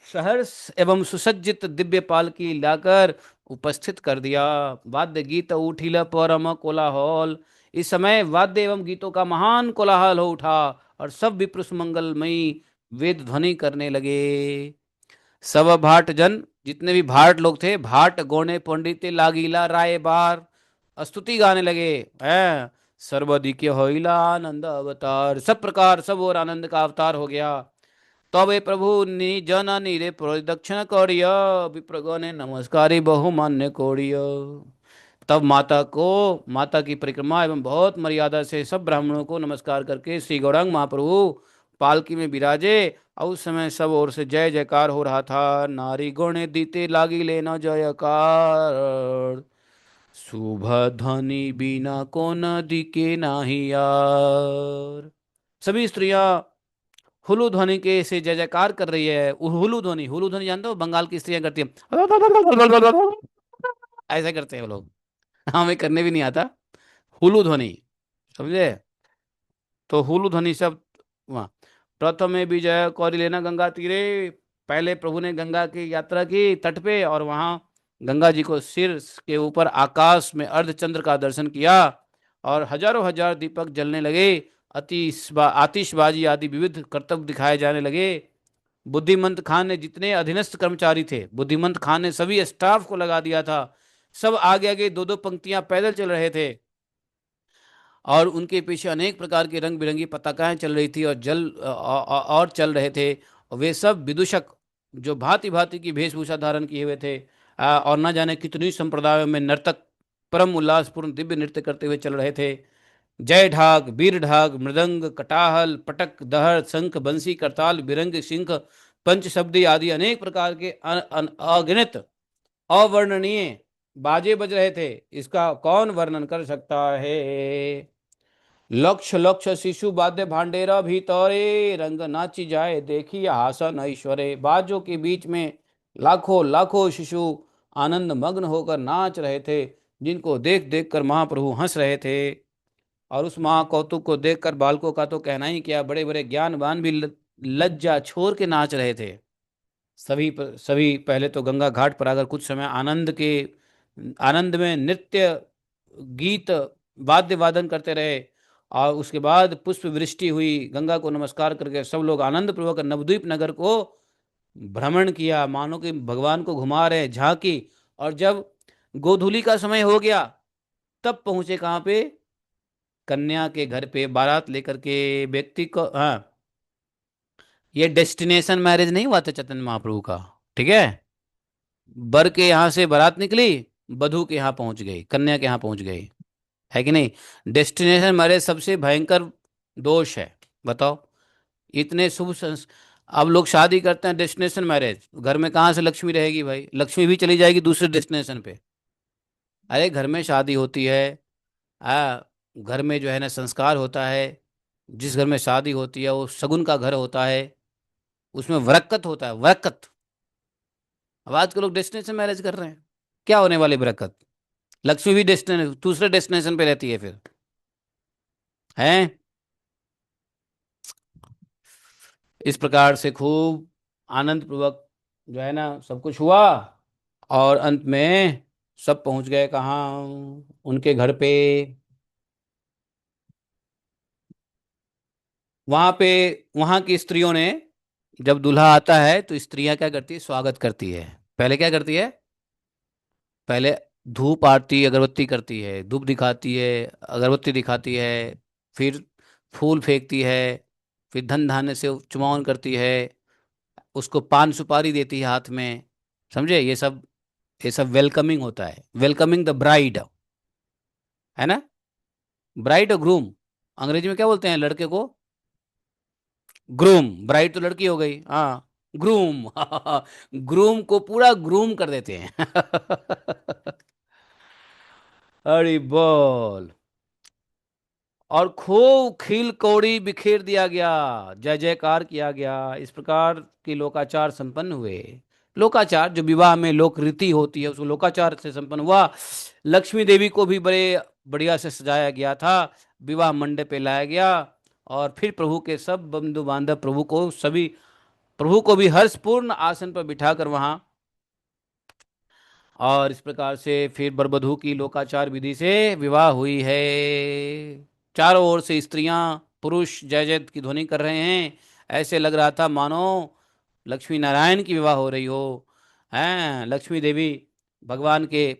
सहर्ष एवं सुसज्जित दिव्य पालकी लाकर उपस्थित कर दिया। वाद्य गीत उठिल परम कोलाहल। इस समय वाद्य एवं गीतों का महान कोलाहल हो उठा, और सब विप्रुष मंगलमयी वेद ध्वनि करने लगे। सब भाट जन, जितने भी भाट लोग थे, भाट गौणे पंडित लागीला राय बार स्तुति गाने लगे हैं। सर्वदिक होइला आनंद अवतार, सब प्रकार सब और आनंद का अवतार हो गया। तबे प्रभु जन नीरे प्रदक्षिण कौड़िय, विप्रगणे नमस्कारी बहुमान्य कौड़िय। तब माता की परिक्रमा एवं बहुत मर्यादा से सब ब्राह्मणों को नमस्कार करके श्री गौरांग महाप्रभु पालकी में विराजे। और उस समय सब ओर से जय जयकार हो रहा था। नारी गुण दीते लागी लेना जयकार, शुभ ध्वनि बिना को न दिखे नाही यार। सभी स्त्रियां हुलू ध्वनि के से जय जयकार कर रही है। हुलू ध्वनि जानते हो, बंगाल की स्त्रियां करती हैं, ऐसा करते हैं वो लोग। हमें करने भी नहीं आता हुलू ध्वनि, समझे। तो हुलू ध्वनि सब वहाँ। प्रथम विजय कौरी लेना गंगा तीरे, पहले प्रभु ने गंगा की यात्रा की तट पे, और वहाँ गंगा जी को सिर के ऊपर आकाश में अर्धचंद्र का दर्शन किया, और हजारों हजार दीपक जलने लगे। आतिशबाजी आदि विविध करतब दिखाए जाने लगे। बुद्धिमंत खान ने जितने अधीनस्थ कर्मचारी थे, बुद्धिमंत खान ने सभी स्टाफ को लगा दिया था। सब आगे आगे दो दो पंक्तियां पैदल चल रहे थे, और उनके पीछे अनेक प्रकार की रंग बिरंगी पताकाएं चल रही थी, और और चल रहे थे। और वे सब विदूषक जो भांति भांति की वेशभूषा धारण किए हुए थे, और न जाने कितनी संप्रदायों में नर्तक परम उल्लासपूर्ण दिव्य नृत्य करते हुए चल रहे थे। जय ढाक, वीर ढाक, मृदंग, कटाहल, पटक, दहर, शंख, बंसी, करताल, बिरंग, सिंह, पंचशब्दी आदि अनेक प्रकार के अगणित अवर्णनीय बाजे बज रहे थे। इसका कौन वर्णन कर सकता है। लक्ष लक्ष शिशु वाद्य भांडेरा भीतरे, रंग नाची जाए देखिए हासन ऐश्वरे। बाजों के बीच में लाखों लाखों शिशु आनंद मग्न होकर नाच रहे थे, जिनको देख देख कर महाप्रभु हंस रहे थे। और उस महाकौतुक को देखकर बालकों का तो कहना ही क्या, बड़े बड़े ज्ञानवान भी लज्जा छोड़ के नाच रहे थे। सभी पहले तो गंगा घाट पर आकर कुछ समय आनंद में नृत्य गीत वाद्य वादन करते रहे। और उसके बाद पुष्प वृष्टि हुई। गंगा को नमस्कार करके सब लोग आनंद पूर्वक नवद्वीप नगर को भ्रमण किया, मानो कि भगवान को घुमा रहे, झांकी। और जब गोधूली का समय हो गया, तब पहुंचे कहाँ पे, कन्या के घर पे बारात लेकर के व्यक्ति को। हाँ, ये डेस्टिनेशन मैरिज नहीं हुआ था चैतन्य महाप्रभु का, ठीक है। बर के यहाँ से बारात निकली, वधू के यहाँ पहुंच गई, कन्या के यहाँ पहुंच गई, है कि नहीं। डेस्टिनेशन मैरिज सबसे भयंकर दोष है, बताओ। इतने अब लोग शादी करते हैं डेस्टिनेशन मैरिज, घर में कहाँ से लक्ष्मी रहेगी भाई, लक्ष्मी भी चली जाएगी दूसरे डेस्टिनेशन पे। अरे घर में शादी होती है, घर में जो है ना संस्कार होता है। जिस घर में शादी होती है वो शगुन का घर होता है, उसमें बरकत होता है, बरकत। अब आज के लोग डेस्टिनेशन मैरिज कर रहे हैं, क्या होने वाली बरकत। लक्ष्मी भी डेस्टिनेशन दूसरे डेस्टिनेशन पे रहती है फिर, हैं। इस प्रकार से खूब आनंद पूर्वक जो है ना सब कुछ हुआ। और अंत में सब पहुंच गए कहाँ, उनके घर पे। वहां पे वहां की स्त्रियों ने, जब दूल्हा आता है तो स्त्रियां क्या करती है, स्वागत करती है। पहले क्या करती है, पहले धूप आरती अगरबत्ती करती है, धूप दिखाती है, अगरबत्ती दिखाती है, फिर फूल फेंकती है, फिर धन धान्य से चुमावन करती है, उसको पान सुपारी देती है हाथ में, समझे। ये सब वेलकमिंग होता है, वेलकमिंग द ब्राइड, है ना। ब्राइड और ग्रूम, अंग्रेजी में क्या बोलते हैं लड़के को, ग्रूम। ब्राइड तो लड़की हो गई, हाँ। ग्रूम ग्रूम को पूरा ग्रूम कर देते हैं अरे बोल। और खूब खील कौड़ी बिखेर दिया गया, जय जयकार किया गया। इस प्रकार के लोकाचार संपन्न हुए। लोकाचार जो विवाह में लोक रीति होती है, उसको लोकाचार से संपन्न हुआ। लक्ष्मी देवी को भी बड़े बढ़िया से सजाया गया था, विवाह मंडप पे लाया गया। और फिर प्रभु के सब बंधु बांधव प्रभु को भी हर्षपूर्ण आसन पर बिठाकर वहां। और इस प्रकार से फिर वर वधू की लोकाचार विधि से विवाह हुई है। चारों ओर से स्त्रियां पुरुष जय जय की ध्वनि कर रहे हैं। ऐसे लग रहा था मानो लक्ष्मी नारायण की विवाह हो रही हो। हैं, लक्ष्मी देवी भगवान के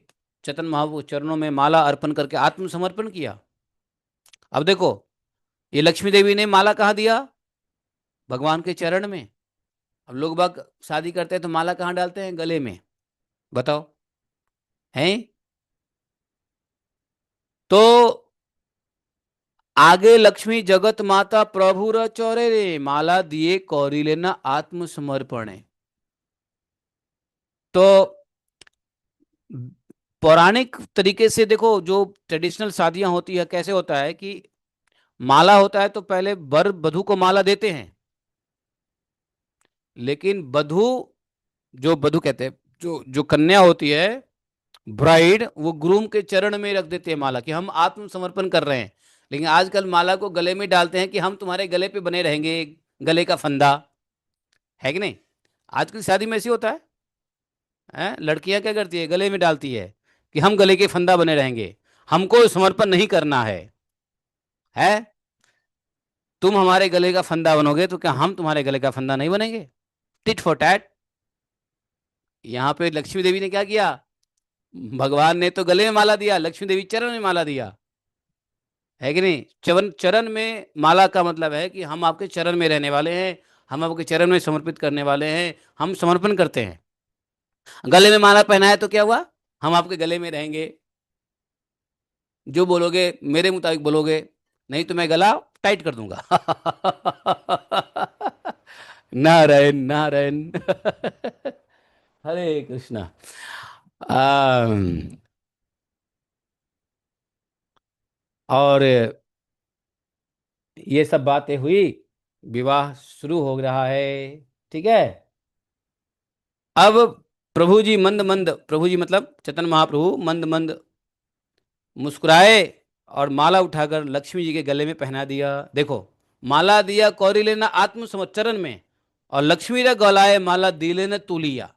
चैतन्य महाप्रभु चरणों में माला अर्पण करके आत्मसमर्पण किया। अब देखो, ये लक्ष्मी देवी ने माला कहाँ दिया? भगवान के चरण में। अब लोग बाग शादी करते हैं तो माला कहाँ डालते हैं? गले में। बताओ, हैं? तो आगे लक्ष्मी जगत माता प्रभु र चौरे रे, माला दिए कौरी लेना आत्मसमर्पण है। तो पौराणिक तरीके से देखो, जो ट्रेडिशनल शादियां होती है, कैसे होता है कि माला होता है तो पहले वर वधू को माला देते हैं, लेकिन वधु, जो वधु कहते हैं, जो जो कन्या होती है, ब्राइड, वो ग्रूम के चरण में रख देते हैं माला, कि हम आत्मसमर्पण कर रहे हैं। लेकिन आजकल माला को गले में डालते हैं कि हम तुम्हारे गले पे बने रहेंगे, गले का फंदा, है कि नहीं? आजकल शादी में ऐसे होता है, लड़कियां क्या करती है, गले में डालती है कि हम गले के फंदा बने रहेंगे, हमको समर्पण नहीं करना है। तुम हमारे गले का फंदा बनोगे तो क्या हम तुम्हारे गले का फंदा नहीं बनेंगे? Tit for tat. यहां पे लक्ष्मी देवी ने क्या किया? भगवान ने तो गले में माला दिया, लक्ष्मी देवी चरण में माला दिया, है कि नहीं? चरण चरण में माला का मतलब है कि हम आपके चरण में रहने वाले हैं, हम आपके चरण में समर्पित करने वाले हैं, हम समर्पण करते हैं। गले में माला पहनाया तो क्या हुआ? हम आपके गले में रहेंगे, जो बोलोगे मेरे मुताबिक बोलोगे, नहीं तो मैं गला टाइट कर दूंगा। नारायण नारायण। हरे कृष्णा। आम, और ये सब बातें हुई, विवाह शुरू हो रहा है, ठीक है। अब प्रभु जी मंद मंद, प्रभु जी मतलब चैतन्य महाप्रभु मंद मंद मुस्कुराए और माला उठाकर लक्ष्मी जी के गले में पहना दिया। देखो, माला दिया कौरी लेना आत्मसमर्पण में, और लक्ष्मी रे गलाए माला दिले न तुलिया।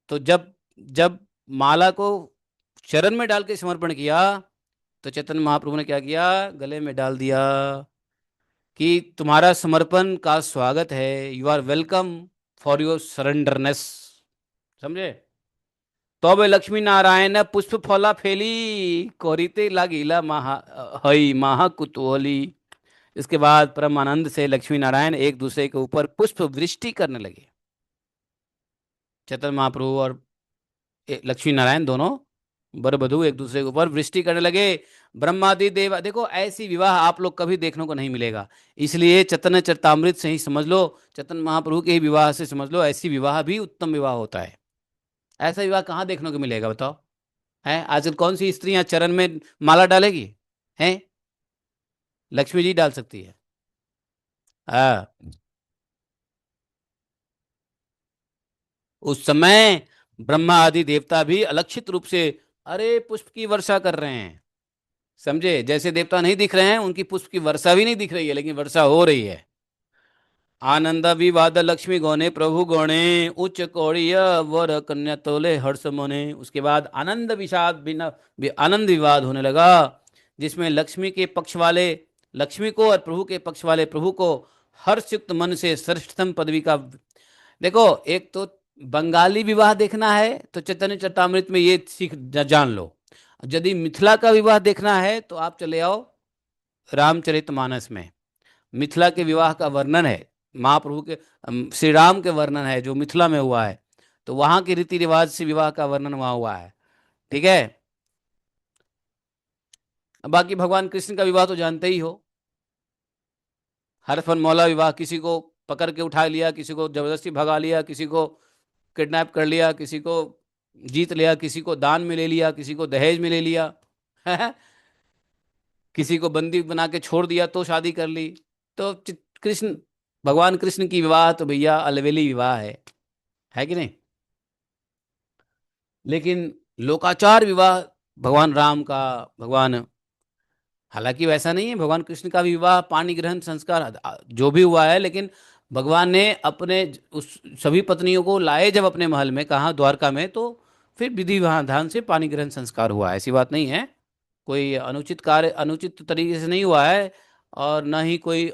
तो जब जब माला को चरण में डाल के समर्पण किया, तो चैतन्य महाप्रभु ने क्या किया? गले में डाल दिया कि तुम्हारा समर्पण का स्वागत है, you are welcome for your surrenderness. समझे? तबे लक्ष्मी नारायण पुष्प फला फेली, कोरिते लागिला महा हई महा कुतूहली। इसके बाद परम आनंद से लक्ष्मी नारायण एक दूसरे के ऊपर पुष्प वृष्टि करने लगे। चैतन्य महाप्रभु और लक्ष्मी नारायण दोनों वर वधू एक दूसरे के ऊपर वृष्टि करने लगे। ब्रह्मादि देव, देखो ऐसी विवाह आप लोग कभी देखने को नहीं मिलेगा। इसलिए चैतन्य चरितामृत से ही समझ लो, चैतन्य महाप्रभु के ही विवाह से समझ लो, ऐसी विवाह भी उत्तम विवाह होता है। ऐसा विवाह कहाँ देखने को मिलेगा बताओ? है आजकल कौन सी स्त्रियां चरण में माला डालेगी? हैं? लक्ष्मी जी डाल सकती है। हाँ, उस समय ब्रह्मा आदि देवता भी अलक्षित रूप से अरे पुष्प की वर्षा कर रहे हैं। समझे? जैसे देवता नहीं दिख रहे हैं, उनकी पुष्प की वर्षा भी नहीं दिख रही है, लेकिन वर्षा हो रही है। आनंद विवाद लक्ष्मी गौने प्रभु गौणे, उच्च कौड़िय वर कन्या तोले हर्ष मोने। उसके बाद आनंद विषाद बिना आनंद विवाद होने लगा, जिसमें लक्ष्मी के पक्ष वाले लक्ष्मी को और प्रभु के पक्ष वाले प्रभु को हर्षयुक्त मन से श्रेष्ठतम पदवी का। देखो, एक तो बंगाली विवाह देखना है तो चैतन्य चरितामृत में ये सीख जान लो। यदि मिथिला का विवाह देखना है तो आप चले आओ रामचरितमानस में। मिथिला के विवाह का वर्णन है, महाप्रभु के श्री राम के वर्णन है जो मिथिला में हुआ है, तो वहां के रीति रिवाज से विवाह का वर्णन वहां हुआ है, ठीक है। बाकी भगवान कृष्ण का विवाह तो जानते ही हो, हरफन मौला विवाह, किसी को पकड़ के उठा लिया, किसी को जबरदस्ती भगा लिया, किसी को किडनैप कर लिया, किसी को जीत लिया, किसी को दान में ले लिया, किसी को दहेज में ले लिया, किसी को बंदी बना के छोड़ दिया तो शादी कर ली। तो कृष्ण, भगवान कृष्ण की विवाह तो भैया अलवेली विवाह है कि नहीं? लेकिन लोकाचार विवाह भगवान राम का, भगवान, हालांकि वैसा नहीं है, भगवान कृष्ण का भी विवाह पाणी ग्रहण संस्कार जो भी हुआ है, लेकिन भगवान ने अपने उस सभी पत्नियों को लाए जब अपने महल में, कहा द्वारका में, तो फिर विधि विधान से पाणी ग्रहण संस्कार हुआ, ऐसी बात नहीं है। कोई अनुचित कार्य अनुचित तरीके से नहीं हुआ है, और न ही कोई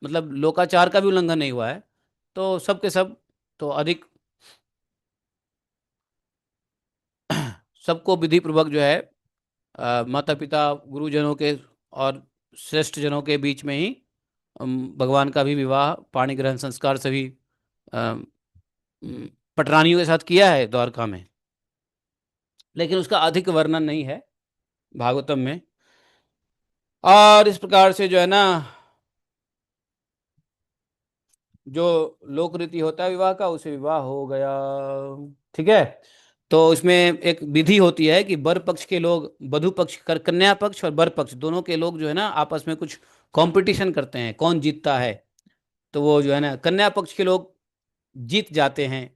मतलब लोकाचार का भी उल्लंघन नहीं हुआ है। तो सब के सब, तो अधिक सबको विधि पूर्वक जो है माता पिता गुरुजनों के और श्रेष्ठ जनों के बीच में ही भगवान का भी विवाह पाणी ग्रहण संस्कार सभी पटरानियों के साथ किया है द्वारका में, लेकिन उसका अधिक वर्णन नहीं है भागवतम में। और इस प्रकार से जो है ना, जो लोक रीति होता है विवाह का, उसे विवाह हो गया। ठीक है। तो इसमें एक विधि होती है कि वर पक्ष के लोग, वधु पक्ष, कन्या पक्ष और वर पक्ष दोनों के लोग जो है ना आपस में कुछ कंपटीशन करते हैं कौन जीतता है। तो वो जो है ना कन्या पक्ष के लोग जीत जाते हैं,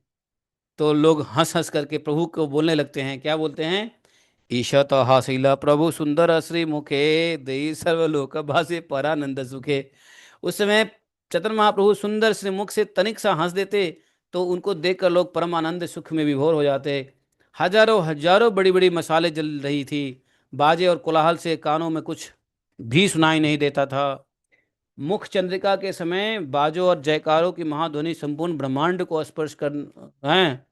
तो लोग हंस हंस करके प्रभु को बोलने लगते हैं। क्या बोलते हैं? ईशत हासिला प्रभु सुंदर श्री मुखे देई सर्वलोक भासे परानंद सुखे। उस समय चतुर महाप्रभु सुंदर श्री मुख से तनिक सा हंस देते तो उनको देखकर लोग परम आनंद सुख में विभोर हो जाते। हजारों हजारों बड़ी बड़ी मसाले जल रही थी, बाजे और कोलाहल से कानों में कुछ भी सुनाई नहीं देता था। मुख चंद्रिका के समय बाजों और जयकारों की महाध्वनि संपूर्ण ब्रह्मांड को स्पर्श कर हैं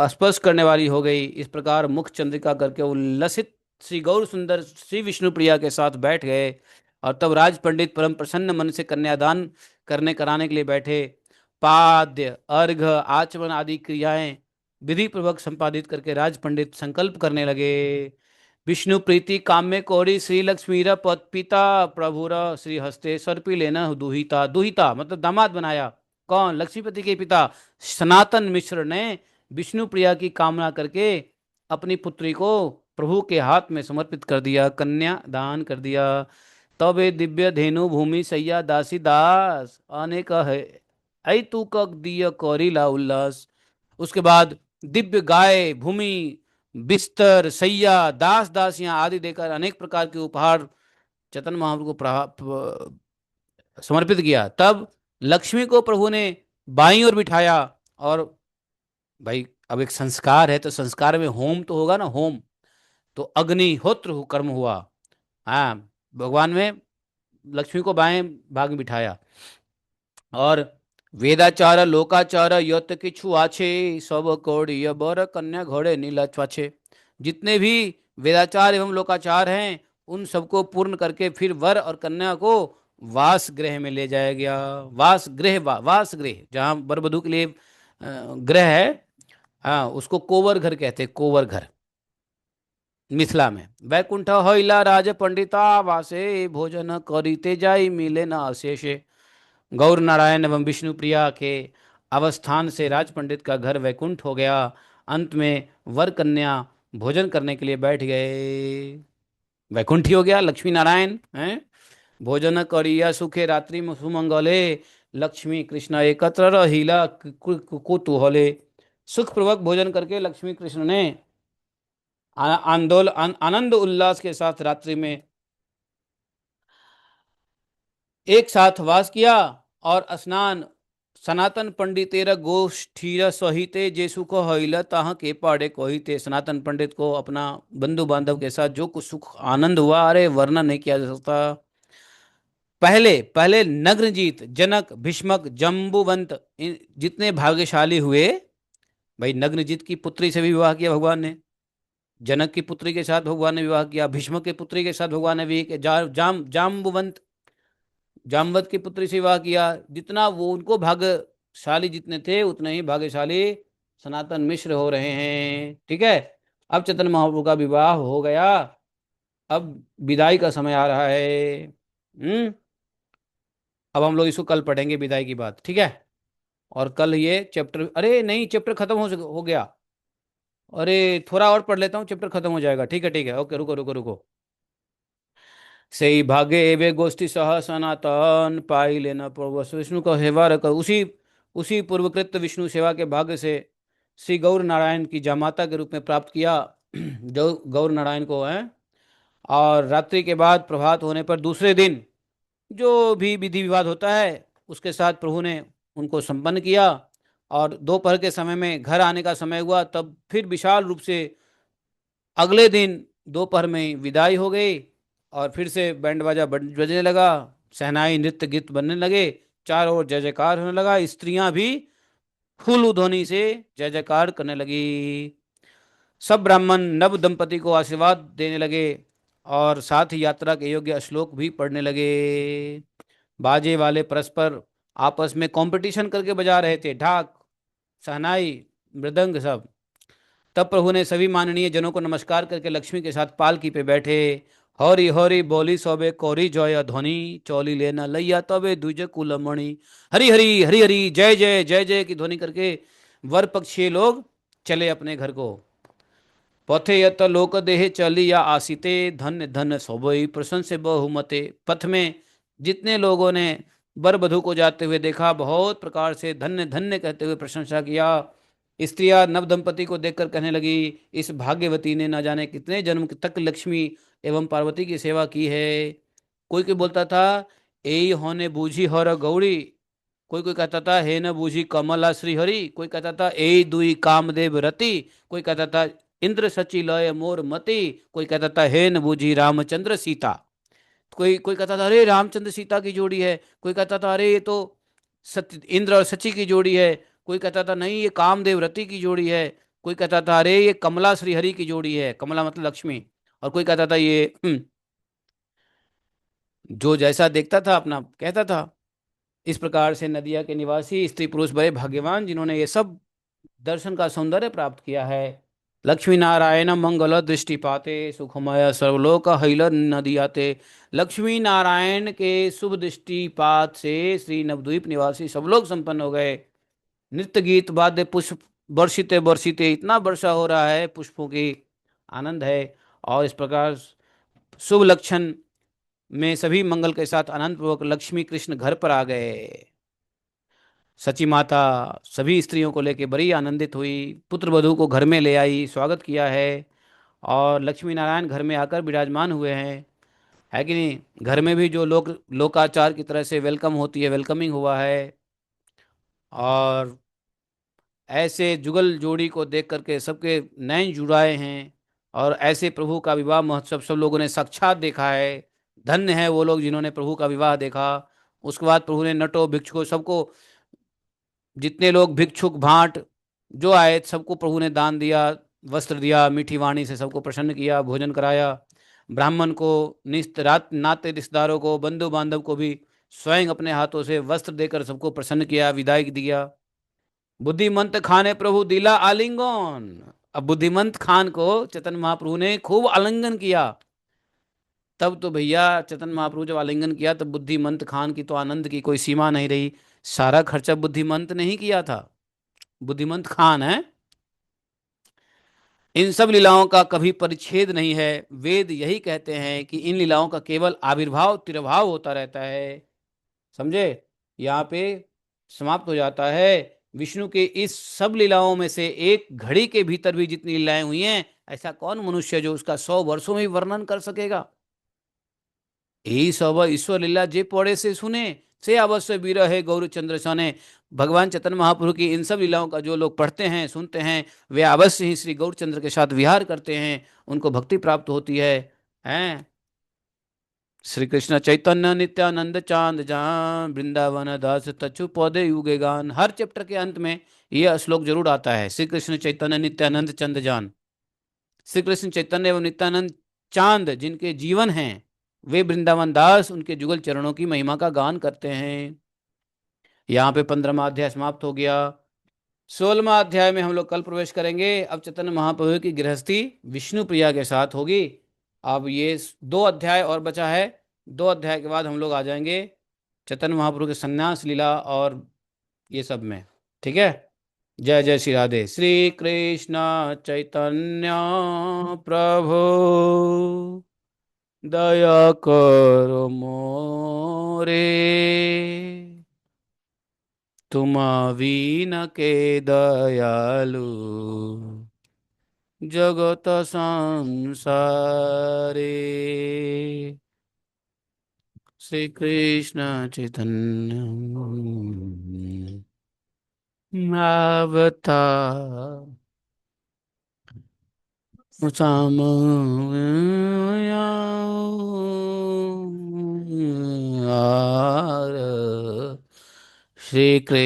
स्पर्श करने वाली हो गई। इस प्रकार मुख चंद्रिका करके उल्लसित श्री गौर सुंदर श्री विष्णु प्रिया के साथ बैठ गए। और तब राज पंडित परम प्रसन्न मन से कन्यादान कराने के लिए बैठे। पाद्य अर्घ आचमन आदि क्रियाएं विधि पूर्वक संपादित करके राज पंडित संकल्प करने लगे। विष्णु प्रीति काम्य कौड़ी श्री लक्ष्मीर पद पिता प्रभुर श्री हस्ते सर्पी लेना दुहिता। दुहिता मतलब दामाद बनाया। कौन? लक्ष्मीपति के पिता सनातन मिश्र ने विष्णु प्रिया की कामना करके अपनी पुत्री को प्रभु के हाथ में समर्पित कर दिया, कन्या दान कर दिया। तब ए दिव्य धेनु भूमि सैया दासी दास अनेक है ऐ तू कक दिय कौरिला उल्लास। उसके बाद दिव्य गाय भूमि बिस्तर सैया दास दासियां आदि देकर अनेक प्रकार के उपहार चैतन्य महाप्रभु को समर्पित किया। तब लक्ष्मी को प्रभु ने बाईं ओर बिठाया। और भाई अब एक संस्कार है तो संस्कार में होम तो होगा ना, होम। तो अग्निहोत्र कर्म हुआ। हाँ, भगवान में लक्ष्मी को बाएं भाग में बिठाया। और वेदाचार लोकाचार यत किछु आछे सब कौड़िय बर कन्या घोड़े नीला छे। जितने भी वेदाचार एवं लोकाचार हैं उन सबको पूर्ण करके फिर वर और कन्या को वास गृह में ले जाया गया। वास गृह, वास गृह जहाँ वर वधु के लिए गृह है, हाँ, उसको कोवर घर कहते हैं, कोवर घर मिथिला में। वैकुंठ होइला राज पंडिता वासे भोजन करीते जाई मिले न अशेषे। गौर नारायण एवं विष्णु प्रिया के अवस्थान से राज पंडित का घर वैकुंठ हो गया। अंत में वर कन्या भोजन करने के लिए बैठ गए। वैकुंठी हो गया, लक्ष्मी नारायण हैं। भोजन करिया सुखे रात्रि में सुमंगले लक्ष्मी कृष्ण एकत्र रहिला कुतूहले। सुखपूर्वक भोजन करके लक्ष्मी कृष्ण ने आनंद उल्लास के साथ रात्रि में एक साथ वास किया। और स्नान सनातन पंडितेर गोष्ठीर सहिते जे सुख हईल ताह के पाड़े कोहिते। सनातन पंडित को अपना बंधु बांधव के साथ जो कुछ सुख आनंद हुआ, अरे वर्णन नहीं किया जा सकता। पहले पहले नग्नजीत जनक भीष्मक जम्बुवंत जितने भाग्यशाली हुए। भाई नग्नजीत की पुत्री से भी विवाह किया भगवान ने, जनक की पुत्री के साथ भगवान ने विवाह किया, भीष्म की पुत्री के साथ भगवान ने भी जाम्बुवंत जामवत की पुत्री से विवाह किया। जितना वो उनको भाग्यशाली जितने थे उतने ही भाग्यशाली सनातन मिश्र हो रहे हैं। ठीक है। अब चैतन्य महाप्रभु का विवाह हो गया, अब विदाई का समय आ रहा है। अब हम लोग इसको कल पढ़ेंगे विदाई की बात, ठीक है। और कल ये चैप्टर, अरे नहीं चैप्टर खत्म हो गया। अरे थोड़ा और पढ़ लेता हूँ, चैप्टर खत्म हो जाएगा। ठीक है ठीक है, ओके, रुको रुको रुको। से भागे एवे गोष्ठी सह सनातन पाई लेना पूर्व विष्णु का सेवा कर। उसी पूर्वकृत विष्णु सेवा के भाग्य से श्री गौर नारायण की जामाता के रूप में प्राप्त किया जो गौर नारायण को है। और रात्रि के बाद प्रभात होने पर दूसरे दिन जो भी विधि विवाद होता है उसके साथ प्रभु ने उनको संपन्न किया। और दोपहर के समय में घर आने का समय हुआ, तब फिर विशाल रूप से अगले दिन दोपहर में विदाई हो गई। और फिर से बैंड बाजा बजने लगा, शहनाई नृत्य गीत बनने लगे, चारों ओर जय जयकार होने लगा। स्त्रियां भी फूल ध्वनि से जय जयकार करने लगी। सब ब्राह्मण नव दंपति को आशीर्वाद देने लगे और साथ ही यात्रा के योग्य श्लोक भी पढ़ने लगे। बाजे वाले परस्पर आपस में कंपटीशन करके बजा रहे थे, ढाक, शहनाई, मृदंग सब। तब प्रभु ने सभी माननीय जनों को नमस्कार करके लक्ष्मी के साथ पालकी पे बैठे। हौरी हौरी बोली सोबे कोरी जय ध्वनि, चौली लेना लैया तबे दुज कुलमणि। हरी हरी हरी हरी जय जय की ध्वनि करके वर पक्षी लोग चले अपने घर को। पथे यत लोक देह चली या आसिते, धन्य धन्य सोबई प्रशंसे बहुमते। पथ में जितने लोगों ने वर वधु को जाते हुए देखा, बहुत प्रकार से धन्य धन्य कहते हुए प्रशंसा किया। स्त्रियां नव दंपति को देखकर कहने लगी, इस भाग्यवती ने न जाने कितने जन्म तक लक्ष्मी एवं पार्वती की सेवा की है। कोई कोई बोलता था, ए होने बूझी हर गौरी। कोई कोई कहता था, हे न बूझी कमला श्री हरि। कोई कहता था, ए दुई कामदेव रति। कोई कहता था, इंद्र सची लय मोर मति। कोई कहता था, हे न बूझी रामचंद्र सीता। कोई कोई कहता था, अरे रामचंद्र सीता की जोड़ी है। कोई कहता था, अरे ये तो सत्य इंद्र और सची की जोड़ी है। कोई कहता था, नहीं ये कामदेव रति की जोड़ी है। कोई कहता था, अरे ये कमला श्री हरि की जोड़ी है, कमला मतलब लक्ष्मी। और कोई कहता था, ये जो जैसा देखता था अपना कहता था। इस प्रकार से नदिया के निवासी स्त्री पुरुष बड़े भाग्यवान जिन्होंने ये सब दर्शन का सौंदर्य प्राप्त किया है। लक्ष्मी नारायण मंगल दृष्टि पाते, सुखमय सर्वलोक हैल नदियाते। लक्ष्मी नारायण के शुभ दृष्टिपात से श्री नवद्वीप निवासी सब लोग संपन्न हो गए। नृत्य गीत वाद्य पुष्प वर्षिते वर्षिते, इतना वर्षा हो रहा है, पुष्पों की आनंद है। और इस प्रकार शुभ लक्षण में सभी मंगल के साथ आनंद पूर्वक लक्ष्मी कृष्ण घर पर आ गए। सची माता सभी स्त्रियों को लेकर बड़ी आनंदित हुई, पुत्र वधू को घर में ले आई, स्वागत किया है। और लक्ष्मी नारायण घर में आकर विराजमान हुए हैं, है कि नहीं। घर में भी जो लोकाचार की तरह से वेलकम होती है, वेलकमिंग हुआ है। और ऐसे जुगल जोड़ी को देख करके सबके नयन जुड़ाए हैं। और ऐसे प्रभु का विवाह महोत्सव सब लोगों ने साक्षात देखा है। धन्य है वो लोग जिन्होंने प्रभु का विवाह देखा। उसके बाद प्रभु ने नटो भिक्षुकों सबको, जितने लोग भिक्षुक भाट जो आए सबको प्रभु ने दान दिया, वस्त्र दिया, मीठी वाणी से सबको प्रसन्न किया, भोजन कराया। ब्राह्मण को, नाते रिश्तेदारों को, बंधु बांधव को भी स्वयं अपने हाथों से वस्त्र देकर सबको प्रसन्न किया, विदाई दिया। बुद्धिमंत खान ने प्रभु दिला आलिंगन। अब बुद्धिमंत खान को चैतन्य महाप्रभु ने खूब आलिंगन किया। तब तो भैया चैतन्य महाप्रभु जब आलिंगन किया तब बुद्धिमंत खान की तो आनंद की कोई सीमा नहीं रही। सारा खर्चा बुद्धिमंत ने ही किया था, बुद्धिमंत खान है। इन सब लीलाओं का कभी परिच्छेद नहीं है। वेद यही कहते हैं कि इन लीलाओं का केवल आविर्भाव तिरभाव होता रहता है, समझे। यहाँ पे समाप्त हो जाता है। विष्णु के इस सब लीलाओं में से एक घड़ी के भीतर भी जितनी लीलाएं हुई हैं, ऐसा कौन मनुष्य जो उसका 100 वर्षों में भी वर्णन कर सकेगा। यही सब ईश्वर लीला जे पढ़े से सुने, से अवश्य विरहे गौरचंद्र सने। भगवान चैतन्य महाप्रभु की इन सब लीलाओं का जो लोग पढ़ते हैं सुनते हैं, वे अवश्य ही श्री गौरचंद्र के साथ विहार करते हैं, उनको भक्ति प्राप्त होती है। हैं श्री कृष्ण चैतन्य नित्यानंद चांद जान, वृंदावन दास तछु पौधे युगे गान। हर चैप्टर के अंत में यह श्लोक जरूर आता है, श्री कृष्ण चैतन्य नित्यानंद चंद जान। श्री कृष्ण चैतन्य एवं नित्यानंद चांद जिनके जीवन हैं, वे वृंदावन दास उनके जुगल चरणों की महिमा का गान करते हैं। यहाँ पे 15वां अध्याय समाप्त हो गया। 16वां अध्याय में हम लोग कल प्रवेश करेंगे। अब चैतन्य महाप्रभु की गृहस्थी विष्णु प्रिया के साथ होगी। अब ये 2 अध्याय और बचा है। 2 अध्याय के बाद हम लोग आ जाएंगे चैतन्य महाप्रभु के संन्यास लीला और ये सब में। ठीक है। जय जय श्री राधे। श्री कृष्ण चैतन्य प्रभु दया करो मोरे, तुम वीन के दयालु जगत संसारे। श्री कृष्ण चैतन्य अवतार श्री कृष्ण